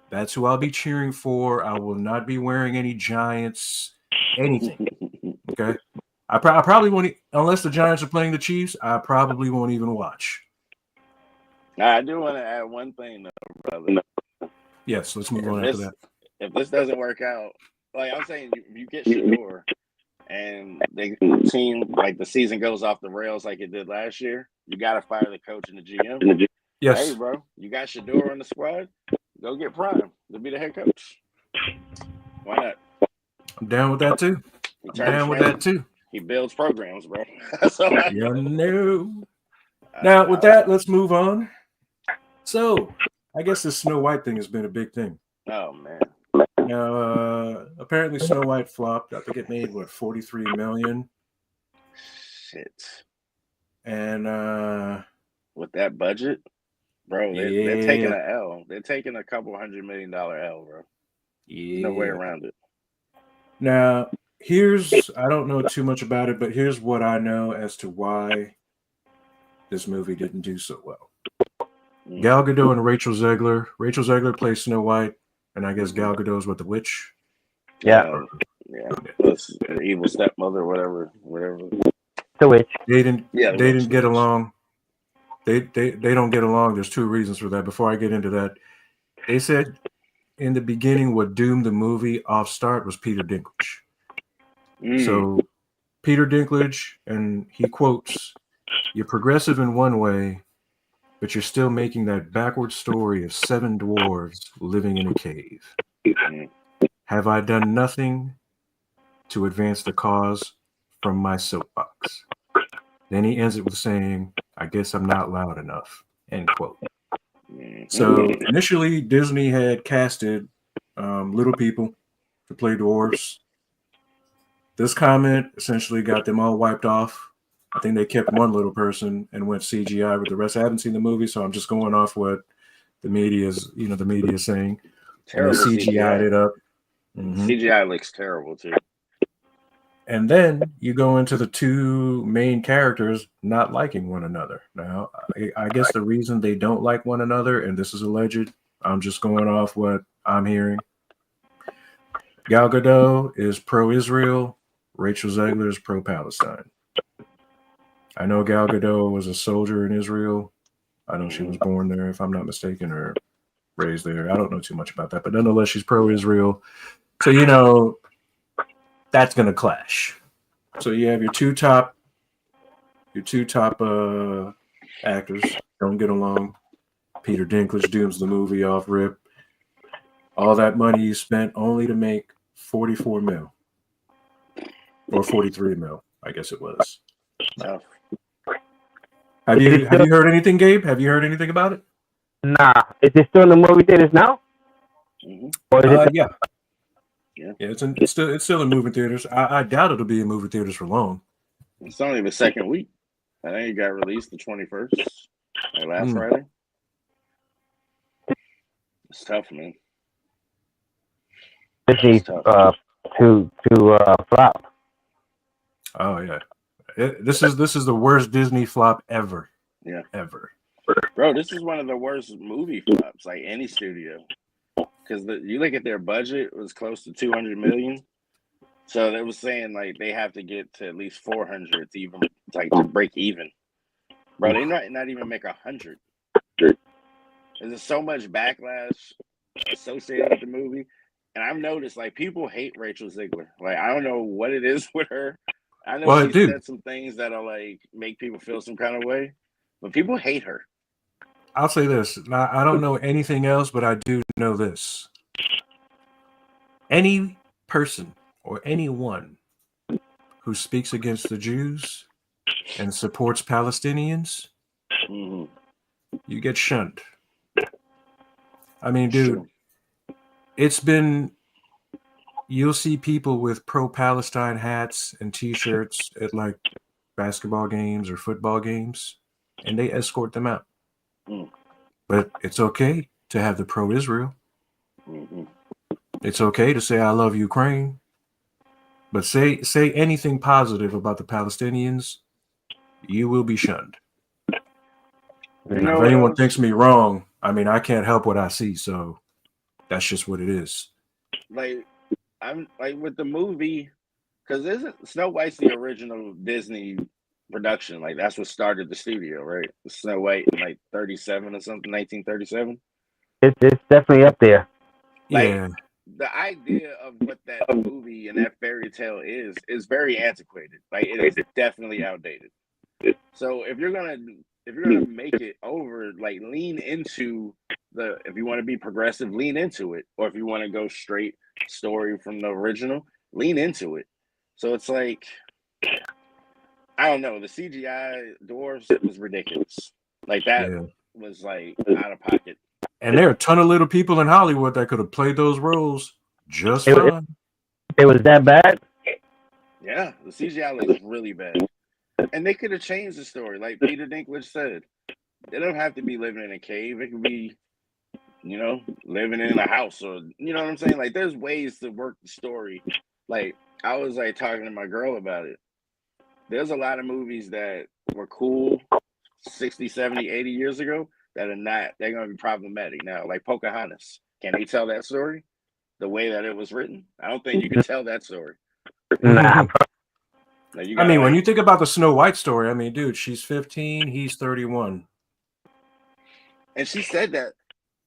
That's who I'll be cheering for. I will not be wearing any Giants anything. Okay, I probably won't, unless the Giants are playing the Chiefs. I probably won't even watch. I do want to add one thing, though, brother. Yes, let's move on after that. If this doesn't work out, like I'm saying, you get Shador, and the team, like the season goes off the rails like it did last year, you got to fire the coach and the GM. Yes. Hey, bro, you got Shador on the squad. Go get Prime to be the head coach. Why not? I'm down with that too. He builds programs, bro. Now, with that, let's move on. So, I guess this Snow White thing has been a big thing. Oh, man. Now, apparently Snow White flopped. I think it made, $43 million? Shit. And with that budget, bro, they're taking an L. They're taking a couple $100 million L, bro. Yeah. No way around it. Now, I don't know too much about it, but here's what I know as to why this movie didn't do so well. Gal Gadot and Rachel Zegler. Rachel Zegler plays Snow White, and I guess Gal Gadot is the witch. Yeah. Yeah, plus the evil stepmother, whatever. The witch. They didn't. Yeah, They didn't get along. They don't get along. There's two reasons for that. Before I get into that, they said in the beginning what doomed the movie off start was Peter Dinklage. So Peter Dinklage, and he quotes, "You're progressive in one way, but you're still making that backward story of 7 dwarves living in a cave. Have I done nothing to advance the cause from my soapbox?" Then he ends it with saying, "I guess I'm not loud enough," end quote. So initially, Disney had casted little people to play dwarves. This comment essentially got them all wiped off. I think they kept one little person and went CGI with the rest. I haven't seen the movie, so I'm just going off what the media is saying. Terrible and they CGI'd it up. CGI looks terrible too. And then you go into the two main characters not liking one another. Now, I guess the reason they don't like one another, and this is alleged, I'm just going off what I'm hearing. Gal Gadot is pro-Israel. Rachel Zegler is pro-Palestine. I know Gal Gadot was a soldier in Israel. I know she was born there, if I'm not mistaken, or raised there. I don't know too much about that, but nonetheless, she's pro-Israel. So, that's going to clash. So you have your two top actors don't get along. Peter Dinklage dooms the movie off rip. All that money you spent only to make 44 mil or 43 mil, I guess it was. Tough. Have you heard anything, Gabe? Have you heard anything about it? Nah. Is it still in the movie theaters now? Or is it Yeah. It's still in movie theaters. I doubt it'll be in movie theaters for long. It's only the second week. I think it got released the 21st, like last Friday. It's tough, man. Disney to flop? Oh yeah, this is the worst Disney flop ever. Yeah, ever. Bro, this is one of the worst movie flops, like any studio. Because you look at their budget, it was close to $200 million. So they was saying like they have to get to at least 400 to even to break even. Bro, they not even make 100. There's so much backlash associated with the movie, and I've noticed like people hate Rachel Zegler. Like I don't know what it is with her. I know she said some things that'll like make people feel some kind of way, but people hate her. I'll say this. Now, I don't know anything else, but I do know this. Any person or anyone who speaks against the Jews and supports Palestinians, you get shunned. I mean, dude, you'll see people with pro-Palestine hats and T-shirts at like basketball games or football games, and they escort them out. But it's okay to have the pro-Israel. It's okay to say I love Ukraine. But say anything positive about the Palestinians, you will be shunned. If anyone thinks me wrong, I mean, I can't help what I see, so that's just what it is. Like, I'm like with the movie, because isn't Snow White's the original Disney production? Like that's what started the studio, right? Snow White in like 37 or something, 1937. It's definitely up there. Like, yeah. The idea of what that movie and that fairy tale is very antiquated. Like it is definitely outdated. So if you're gonna make it over, like lean into if you want to be progressive, lean into it. Or if you want to go straight story from the original, lean into it. So it's like, I don't know, the CGI dwarves was ridiculous. Like that was like out of pocket. And there are a ton of little people in Hollywood that could have played those roles just fine. It was that bad? Yeah, the CGI looks really bad. And they could have changed the story. Like Peter Dinklage said, they don't have to be living in a cave. It could be, living in a house or, you know what I'm saying? Like there's ways to work the story. Like I was like talking to my girl about it. There's a lot of movies that were cool 60, 70, 80 years ago that are not, they're going to be problematic now. Like Pocahontas. Can they tell that story the way that it was written? I don't think you can tell that story. Nah, Like, you I mean, gotta, when you think about the Snow White story, I mean, dude, she's 15, he's 31. and she said that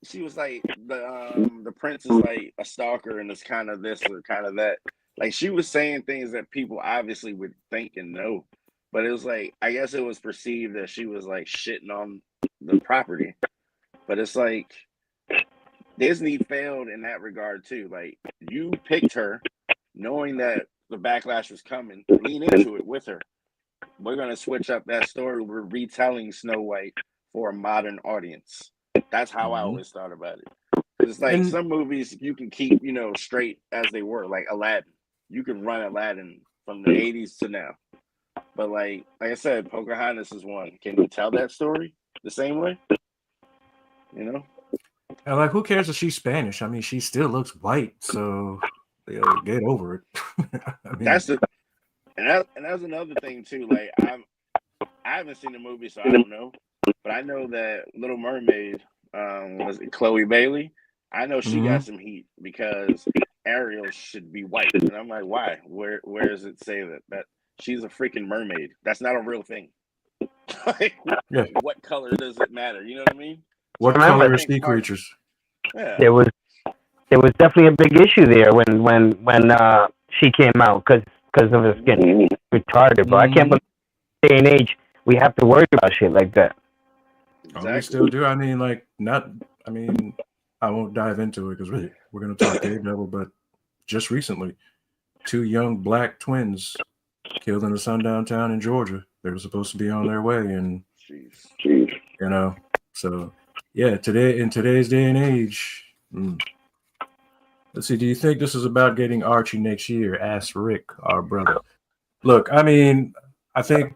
she was like the prince is like a stalker and it's kind of this or kind of that. Like she was saying things that people obviously would think and know, but it was like I guess it was perceived that she was like shitting on the property. But it's like Disney failed in that regard too. Like you picked her, knowing that the backlash was coming. Lean into it with her. We're gonna switch up that story. We're retelling Snow White for a modern audience. That's how I always thought about it. It's like And some movies you can keep, straight as they were, like Aladdin. You can run Aladdin from the 80s to now. But like I said, Pocahontas is one. Can you tell that story the same way? and like, who cares if she's Spanish? I mean, she still looks white, so get over it. I mean, That's that's another thing too. Like I haven't seen the movie, so I don't know. But I know that Little Mermaid, was it Chloe Bailey? I know she got some heat because Ariel should be white, and I'm like, why? Where does it say that she's a freaking mermaid? That's not a real thing. Like, what color does it matter? You know what I mean? What So color I are think sea creatures? Yeah. there was definitely a big issue there when she came out because of her skin retarded. But I can't believe in this day and age we have to worry about shit like that. Exactly. Oh, we still do. I mean, like, I won't dive into it because we're going to talk Daredevil, but just recently, 2 young black twins killed in a sundown town in Georgia. They were supposed to be on their way, and so yeah. In today's day and age, let's see. Do you think this is about getting Archie next year? Asked Rick, our brother. Look, I mean, I think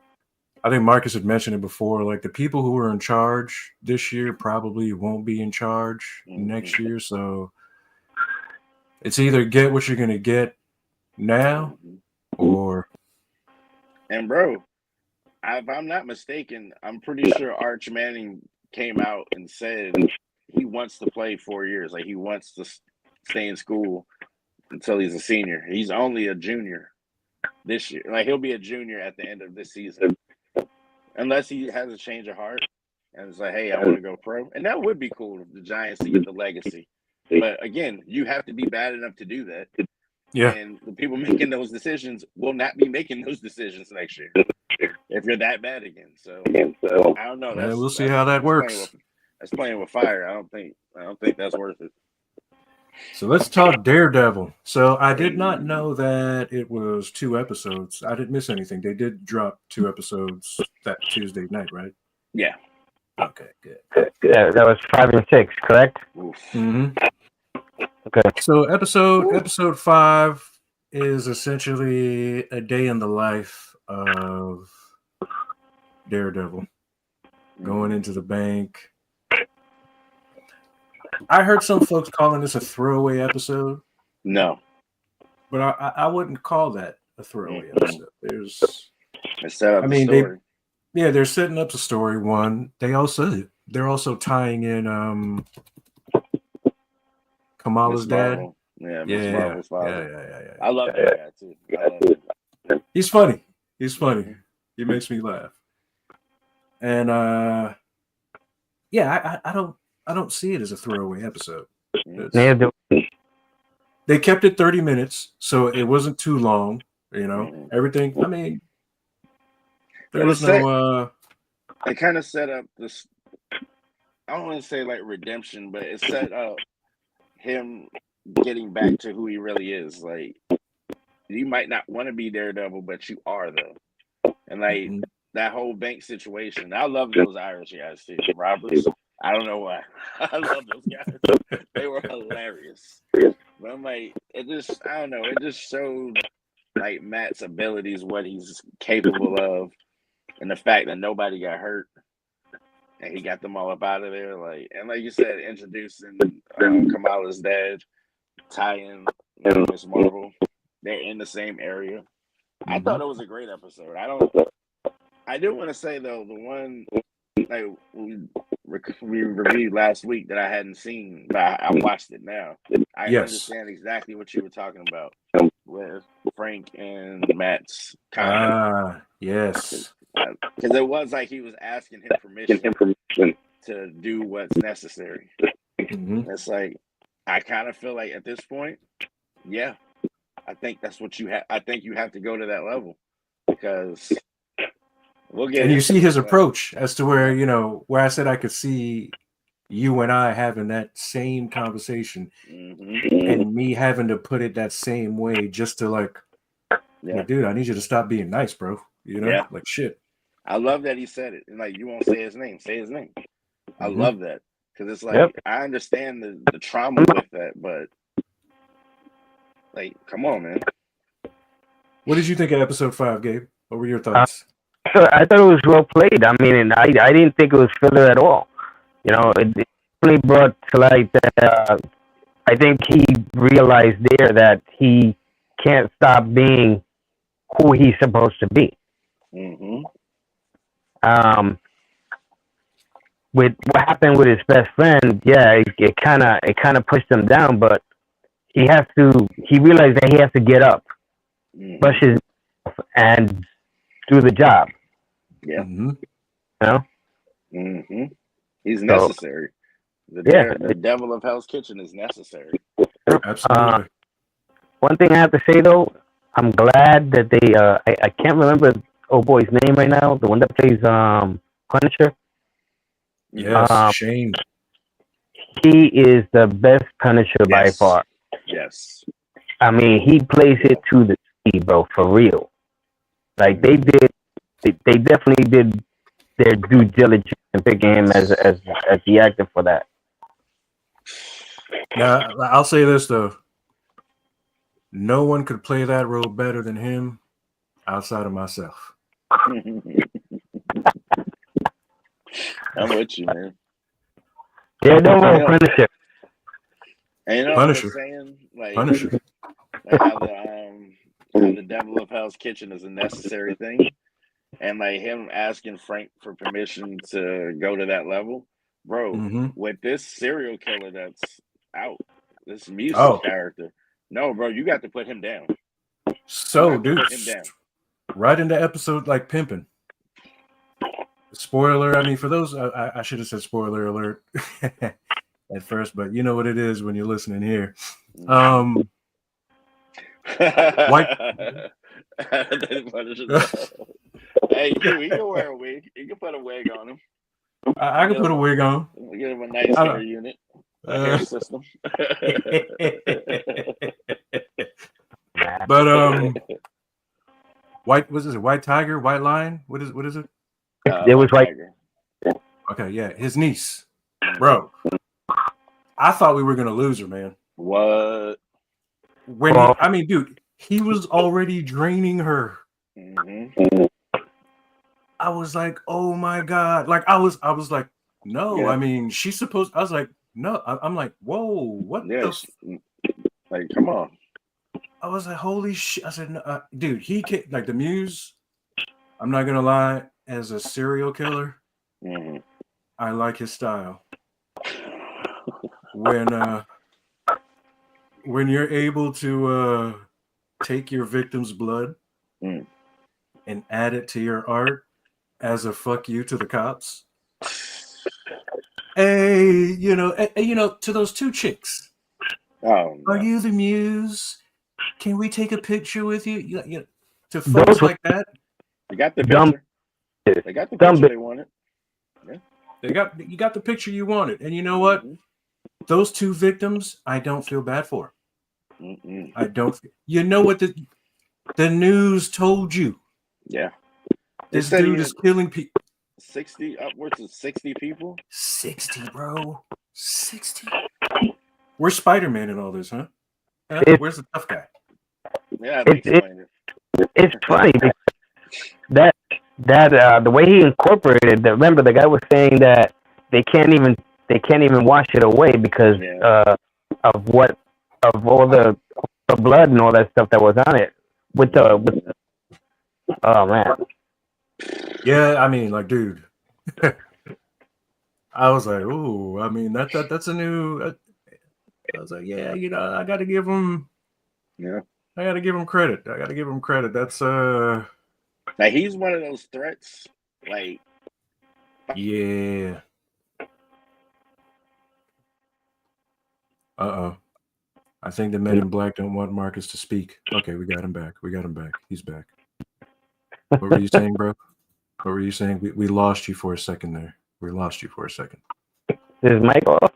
Marcus had mentioned it before. Like the people who are in charge this year probably won't be in charge next year. So it's either get what you're going to get now or. And bro, if I'm not mistaken, I'm pretty sure Arch Manning came out and said he wants to play 4 years. Like he wants to stay in school until he's a senior. He's only a junior this year. Like he'll be a junior at the end of this season. Unless he has a change of heart and it's like, hey, I want to go pro. And that would be cool if the Giants to get the legacy. But again, you have to be bad enough to do that. Yeah. And the people making those decisions will not be making those decisions next year if you're that bad again. So I don't know. We'll see how that works. That's playing with fire. I don't think that's worth it. So let's talk Daredevil. So I did not know that it was 2 episodes. I didn't miss anything. They did drop 2 episodes that Tuesday night, right? Yeah. Okay, good. That was 5 and 6, correct? Okay. So episode 5 is essentially a day in the life of Daredevil going into the bank. I heard some folks calling this a throwaway episode. No. But I wouldn't call that a throwaway episode. They're setting up the story. One, they're also tying in Kamala's dad. Yeah, Miss Marvel's father. Yeah. I love that guy too. I love him. He's funny. He makes me laugh. And I don't see it as a throwaway episode. They kept it 30 minutes, so it wasn't too long. Everything. I mean, there was no. It kind of set up this. I don't want to say like redemption, but it set up him getting back to who he really is. Like, you might not want to be Daredevil, but you are though. And like that whole bank situation, I love those Irish guys too. Roberts. I don't know why. I love those guys. They were hilarious. But I'm like, I don't know. It just showed like Matt's abilities, what he's capable of, and the fact that nobody got hurt and he got them all up out of there. Like you said, introducing Kamala's dad, tying Miss Marvel. They're in the same area. I thought it was a great episode. I do want to say though, the one like we reviewed last week that I hadn't seen, but I watched it now. I understand exactly what you were talking about. with Frank and Matt's comment. Yes. Because it was like he was asking him permission to do what's necessary. Mm-hmm. It's like, I kind of feel like at this point, yeah, I think that's what you have. I think you have to go to that level because we'll get. And you see his approach as to where, Yeah. where I said I could see you and I having that same conversation and me having to put it that same way just to like, dude, I need you to stop being nice, bro. Yeah. Like shit. I love that he said it. And like, you won't say his name. Say his name. I love that. Because it's like, I understand the trauma with that, but like, come on, man. What did you think of episode 5, Gabe? What were your thoughts? I thought it was well played. I mean, and I didn't think it was filler at all. It really brought to light that I think he realized there that he can't stop being who he's supposed to be. With what happened with his best friend, it kind of pushed him down, but he realized that he has to get up, brush his and do the job. Yeah. He's So, necessary. The devil of Hell's Kitchen is necessary. Absolutely. One thing I have to say though, I'm glad that they I can't remember old boy's name right now, the one that plays Punisher. Yes, Shane. He is the best Punisher by far. Yes. I mean, he plays it to the T, bro, for real. Like they definitely did their due diligence in picking him as the actor for that. Now, I'll say this though. No one could play that role better than him outside of myself. I'm with you, man. Yeah, don't go Punisher. And you know Punisher. what I'm saying? Like, Punisher. Like how the devil of Hell's Kitchen is a necessary thing. And like him asking Frank for permission to go to that level. Bro, with this serial killer that's out, this music character. No, bro, you got to put him down. So, dude, put him down. right into episode like pimping. Spoiler, I mean, for those, I should have said spoiler alert at first, but you know what it is when you're listening here. Hey, he can wear a wig. You can put a wig on him. I can put a wig on. Give him a nice hair unit. Hair system. But White Tiger, White Lion? What is it? It was White. Okay, yeah, his niece, bro. I thought we were gonna lose her, man. What? Dude, he was already draining her. I was like, oh my god! Like I was like, no. Yeah. I mean, she's supposed. I was like, no. I'm like, whoa, what? Yes. Like, come on. I was like, holy shit! I said, no, dude, he can't. Like the Muse. I'm not gonna lie. As a serial killer, I like his style. When you're able to take your victim's blood and add it to your art as a fuck you to the cops. Hey, to those two chicks. Oh, no. Are you the Muse? Can we take a picture with you? To folks like that. You got the picture. They got the picture they wanted. Yeah. You got the picture you wanted. And you know what? Those two victims, I don't feel bad for. I don't. You know what the news told you? Yeah. This dude is killing people. 60, upwards of 60 people? 60, bro. 60. Where's Spider-Man in all this, huh? Where's the tough guy? Yeah, it's funny that the way he incorporated. Remember, the guy was saying that they can't even wash it away because of all the blood and all that stuff that was on it. Oh man. Yeah, I mean, like, dude. I was like, ooh, I mean, that's a new. I was like, yeah, I got to give him. Yeah. I gotta give him credit. That's Like he's one of those threats. Like yeah. I think the men in black don't want Marcus to speak. Okay, we got him back. He's back. What were you saying, bro? What were you saying? We lost you for a second there. Is Mike off?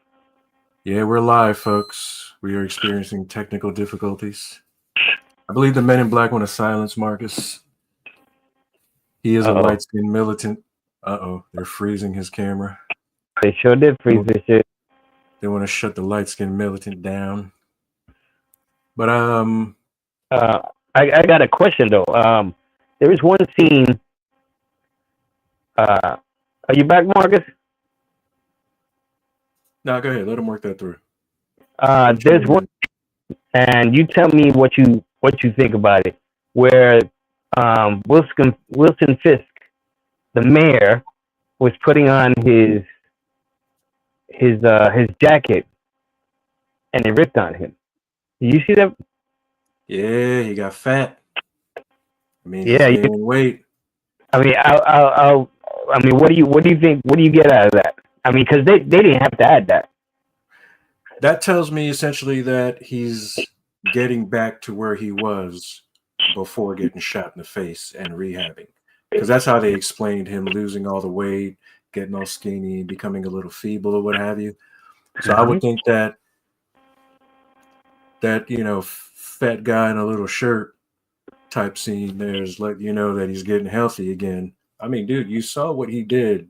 Yeah, we're live, folks. We are experiencing technical difficulties. I believe the men in black want to silence Marcus. He is a light-skinned militant. They're freezing his camera. They sure did freeze this shit. They want to shut the light-skinned militant down. But I got a question though. There is one scene. Are you back, Marcus? No, go ahead. Let him work that through. There's one, and you tell me what you think about it. Where Wilson Fisk, the mayor, was putting on his jacket, and they ripped on him. Did you see that? Yeah, he got fat. I mean, yeah, he's gaining weight. I mean, I mean, what do you think? What do you get out of that? I mean, because they didn't have to add that. That tells me essentially that he's getting back to where he was before getting shot in the face and rehabbing. Because that's how they explained him losing all the weight, getting all skinny, becoming a little feeble or what have you. So I would think that fat guy in a little shirt type scene there is let you know that he's getting healthy again. I mean, dude, you saw what he did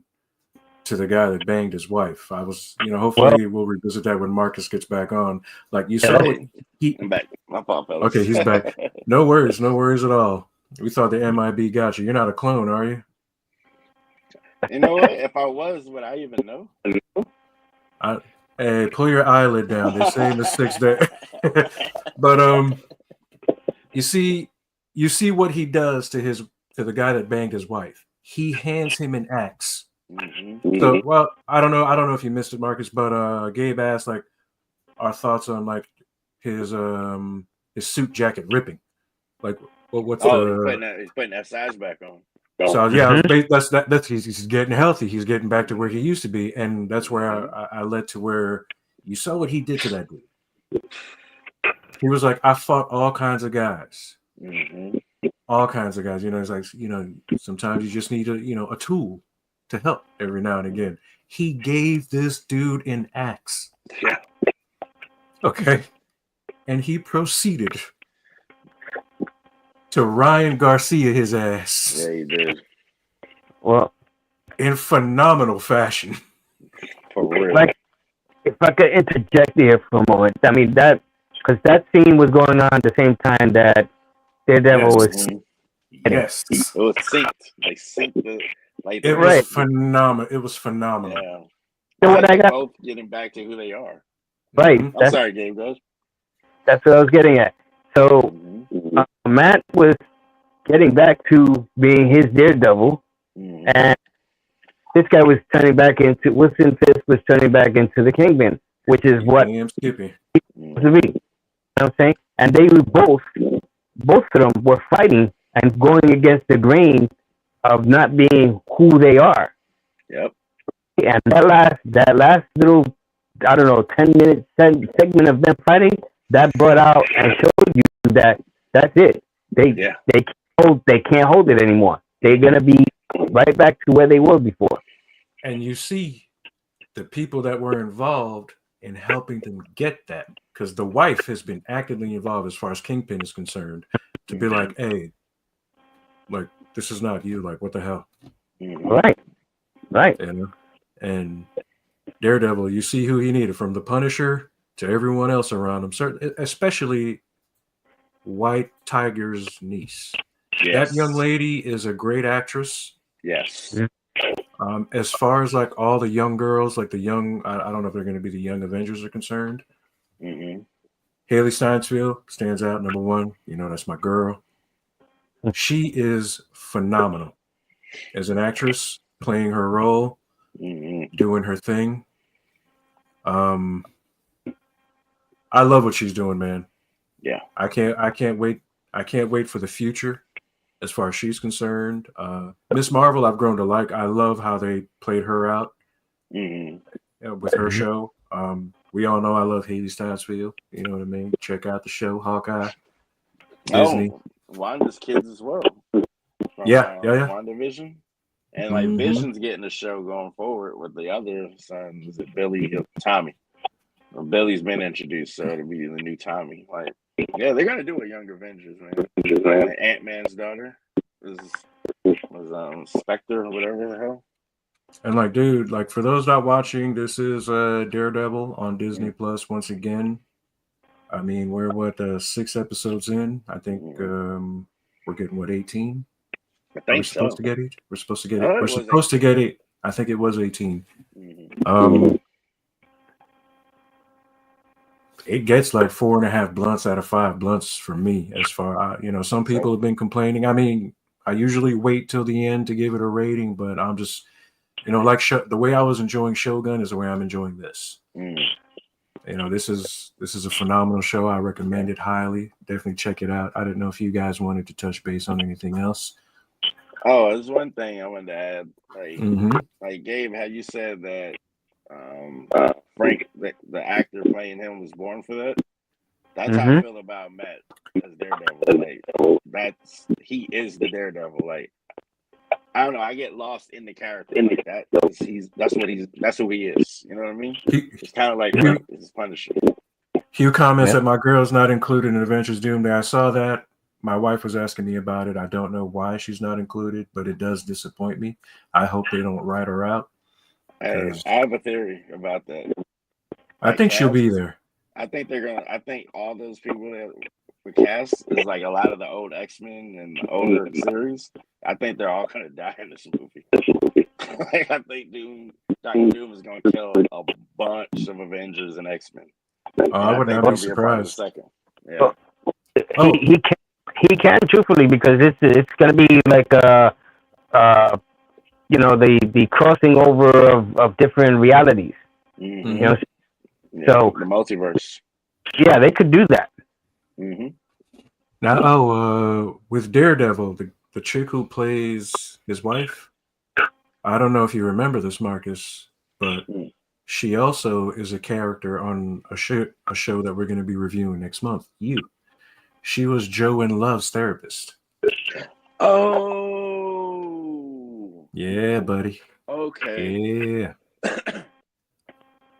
to the guy that banged his wife. I was, hopefully we'll revisit that when Marcus gets back on. Like you saw what I'm back. My fault, fellas. Okay, he's back. No worries at all. We thought the MIB got you. You're not a clone, are you? You know what? If I was, would I even know? Hey, pull your eyelid down. They're saying the 6 day. But you see what he does to the guy that banged his wife. He hands him an axe. Mm-hmm. So, well, I don't know if you missed it, Marcus, but Gabe asked like our thoughts on like his suit jacket ripping. Like, what's he's putting that size back on. So yeah, that's he's getting healthy. He's getting back to where he used to be, and that's where I led to where you saw what he did to that dude. He was like, I fought all kinds of guys, all kinds of guys. It's like sometimes you just need a tool to help every now and again. He gave this dude an axe. Yeah. Okay, and he proceeded to Ryan Garcia his ass. Yeah, he did. Well, in phenomenal fashion. For real. Like, if I could interject here for a moment, I mean because that scene was going on at the same time that Daredevil was. Yes, it was synced. They synced the. Like, it was phenomenal. It was phenomenal. Yeah. So what I got, both getting back to who they are. Right. I'm sorry, Gabe. Goes. That's what I was getting at. So Matt was getting back to being his Daredevil, and this guy was turning back into Wilson Fisk was turning back into the Kingpin, which is what Skippy. To be. You know what I'm saying? And they were both of them were fighting and going against the grain of not being who they are. Yep. And that last little, I don't know, 10-minute segment of them fighting, that brought out and showed you that that's it. They can't hold it anymore. They're gonna be right back to where they were before. And you see the people that were involved in helping them get that, because the wife has been actively involved as far as Kingpin is concerned, to be like, hey, like, this is not you. Like, what the hell? Right. And Daredevil, you see who he needed, from the Punisher to everyone else around him, especially White Tiger's niece. Yes. That young lady is a great actress. Yes. As far as like all the young girls, like the young, I don't know if they're going to be the young Avengers are concerned. Haley Steinfeld stands out, number one. That's my girl. She is phenomenal as an actress, playing her role, doing her thing. I love what she's doing, man. Yeah. I can't wait I can't wait for the future as far as she's concerned. Miss Marvel, I've grown to like. I love how they played her out with her show. We all know I love Haley Steinfeld. You know what I mean? Check out the show, Hawkeye, Disney. Oh, Wanda's kids as well. From, Yeah. WandaVision. And like Mhm. Vision's getting a show going forward with the other son. Is it Billy? Tommy. Well, Billy's been introduced, so it'll be the new Tommy. Like, yeah, they're gonna do a Young Avengers, man. Ant-Man's daughter was Spectre or whatever the hell. And like, dude, like for those not watching, this is Daredevil on Disney Plus once again. I mean, we're 6 episodes in. I think we're getting 18. I think Are we supposed to get 8? We're supposed to get it. Oh, it We're was supposed to get 8. I think it was 18. It gets like 4.5 blunts out of 5 blunts for me. As far some people have been complaining. I mean, I usually wait till the end to give it a rating, but I'm just, like the way I was enjoying Shogun is the way I'm enjoying this. This is a phenomenal show. I recommend it highly. Definitely check it out. I didn't know if you guys wanted to touch base on anything else. Oh, there's one thing I wanted to add. Like Gabe, how you said that Frank, the actor playing him, was born for that. That's how I feel about Matt as Daredevil. Like he is the Daredevil. Like I don't know, I get lost in the character like that. That's who he is. You know what I mean? It's kind of like his Punisher. Hugh comments that my girl's not included in Adventures Doomsday. I saw that. My wife was asking me about it. I don't know why she's not included, but it does disappoint me. I hope they don't write her out. I have a theory about that. I think she'll be there. I think all those people that were cast is like a lot of the old X-Men and the older series. I think they're all gonna die in this movie. Like, I think Dr. Doom is gonna kill a bunch of Avengers and X-Men. I would not be surprised. Yeah. He can truthfully, because it's gonna be like the crossing over of different realities. So the multiverse. Yeah, they could do that. Now, with Daredevil, the chick who plays his wife, I don't know if you remember this, Marcus, but she also is a character on a show that we're going to be reviewing next month. She was Joe and Love's therapist. Oh. Yeah, buddy. Okay. Yeah.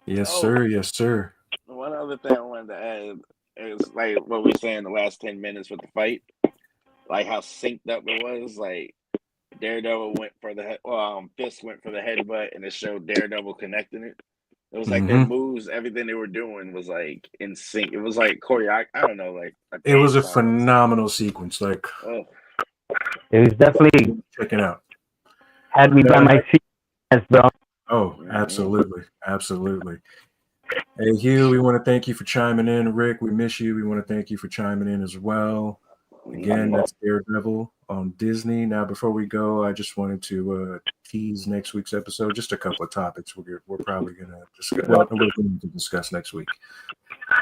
Yes, sir. Yes, sir. One other thing I wanted to add is like what we were saying the last 10 minutes with the fight, like how synced up it was. Like Daredevil went for Fist went for the headbutt, and it showed Daredevil connecting it. It was like their moves, everything they were doing was like in sync. It was like I don't know, like it was a phenomenal sequence. Like it was definitely checking out. Had me by my feet, bro. Oh, absolutely, absolutely. Hey Hugh, we want to thank you for chiming in. Rick, we miss you. We want to thank you for chiming in as well. Again, that's Daredevil on Disney. Now, before we go, I just wanted to tease next week's episode. Just a couple of topics we're probably going to discuss. Well, we're going to discuss next week.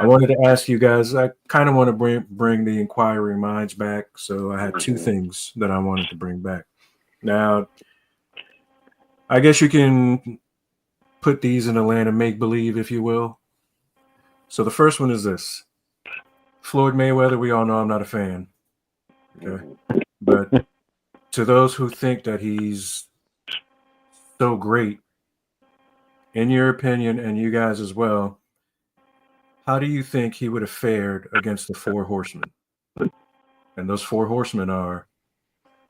I wanted to ask you guys. I kind of want to bring the inquiring minds back. So I had 2 things that I wanted to bring back. Now, I guess you can put these in the land of make-believe, if you will. So the first one is this. Floyd Mayweather, we all know I'm not a fan. Okay. But to those who think that he's so great, in your opinion, and you guys as well, how do you think he would have fared against the 4 horsemen? And those 4 horsemen are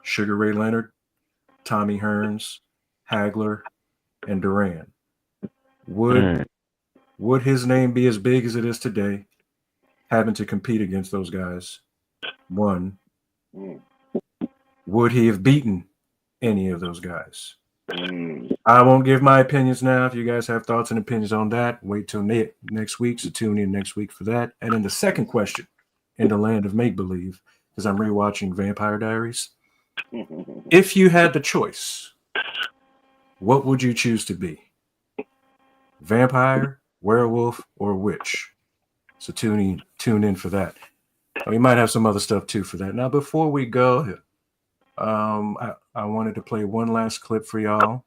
Sugar Ray Leonard, Tommy Hearns, Hagler, and Duran. Would his name be as big as it is today, having to compete against those guys? 1. Would he have beaten any of those guys? I won't give my opinions now. If you guys have thoughts and opinions on that, wait till next week. So tune in next week for that. And then the second question, in the land of make-believe, because I'm rewatching Vampire Diaries. If you had the choice, what would you choose to be? Vampire, werewolf, or witch? So tune in for that. We might have some other stuff too for that. Now, before we go, I wanted to play one last clip for y'all.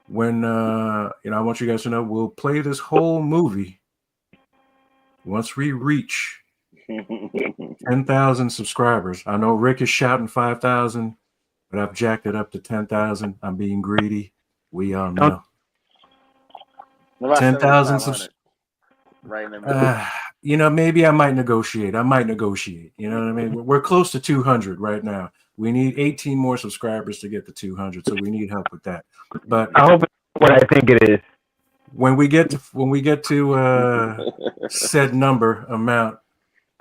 When I want you guys to know we'll play this whole movie once we reach 10,000 subscribers. I know Rick is shouting 5,000, but I've jacked it up to 10,000. I'm being greedy. We all know. 10,000 subscribers. Right in the middle. Maybe I might negotiate. You know what I mean? We're close to 200 right now. We need 18 more subscribers to get to 200, so we need help with that. But I hope it's what I think it is. When we get to said amount,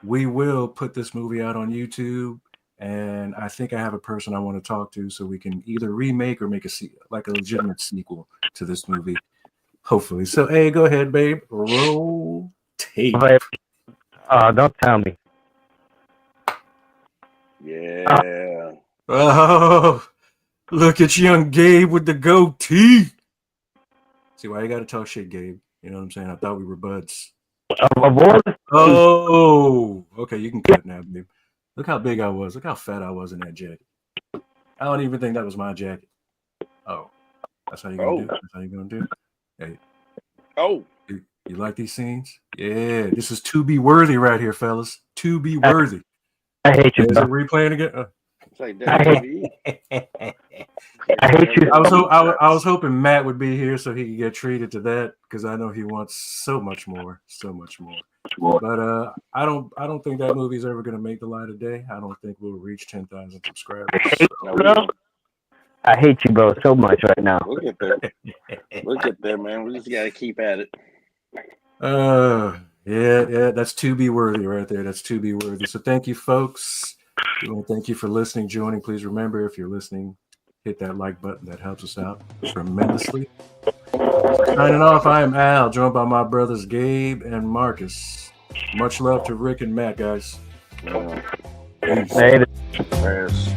we will put this movie out on YouTube, and I think I have a person I want to talk to so we can either remake or make a legitimate sequel to this movie. Hopefully. So, hey, go ahead, babe. Roll tape. Don't tell me. Yeah. Oh, look at young Gabe with the goatee. See why you got to talk shit, Gabe? You know what I'm saying? I thought we were buds. Oh, okay. You can cut now, babe. Look how big I was. Look how fat I was in that jacket. I don't even think that was my jacket. Oh, that's how you're gonna do. That's how you're gonna do. Hey. Oh. You like these scenes? Yeah, this is to be worthy right here, fellas. To be worthy. I hate you. Is it replaying again? It's like I hate you. I was hoping Matt would be here so he could get treated to that because I know he wants so much more. But I don't think that movie's ever going to make the light of day. I don't think we'll reach 10,000 subscribers. I hate you, bro, so much right now. Look at that, man. We just got to keep at it. Yeah, that's to be worthy right there. That's to be worthy. So thank you, folks. Thank you for listening, joining. Please remember, if you're listening, hit that like button. That helps us out tremendously. Signing off, I am Al, joined by my brothers Gabe and Marcus. Much love to Rick and Matt, guys. Yeah. Later. Prayers.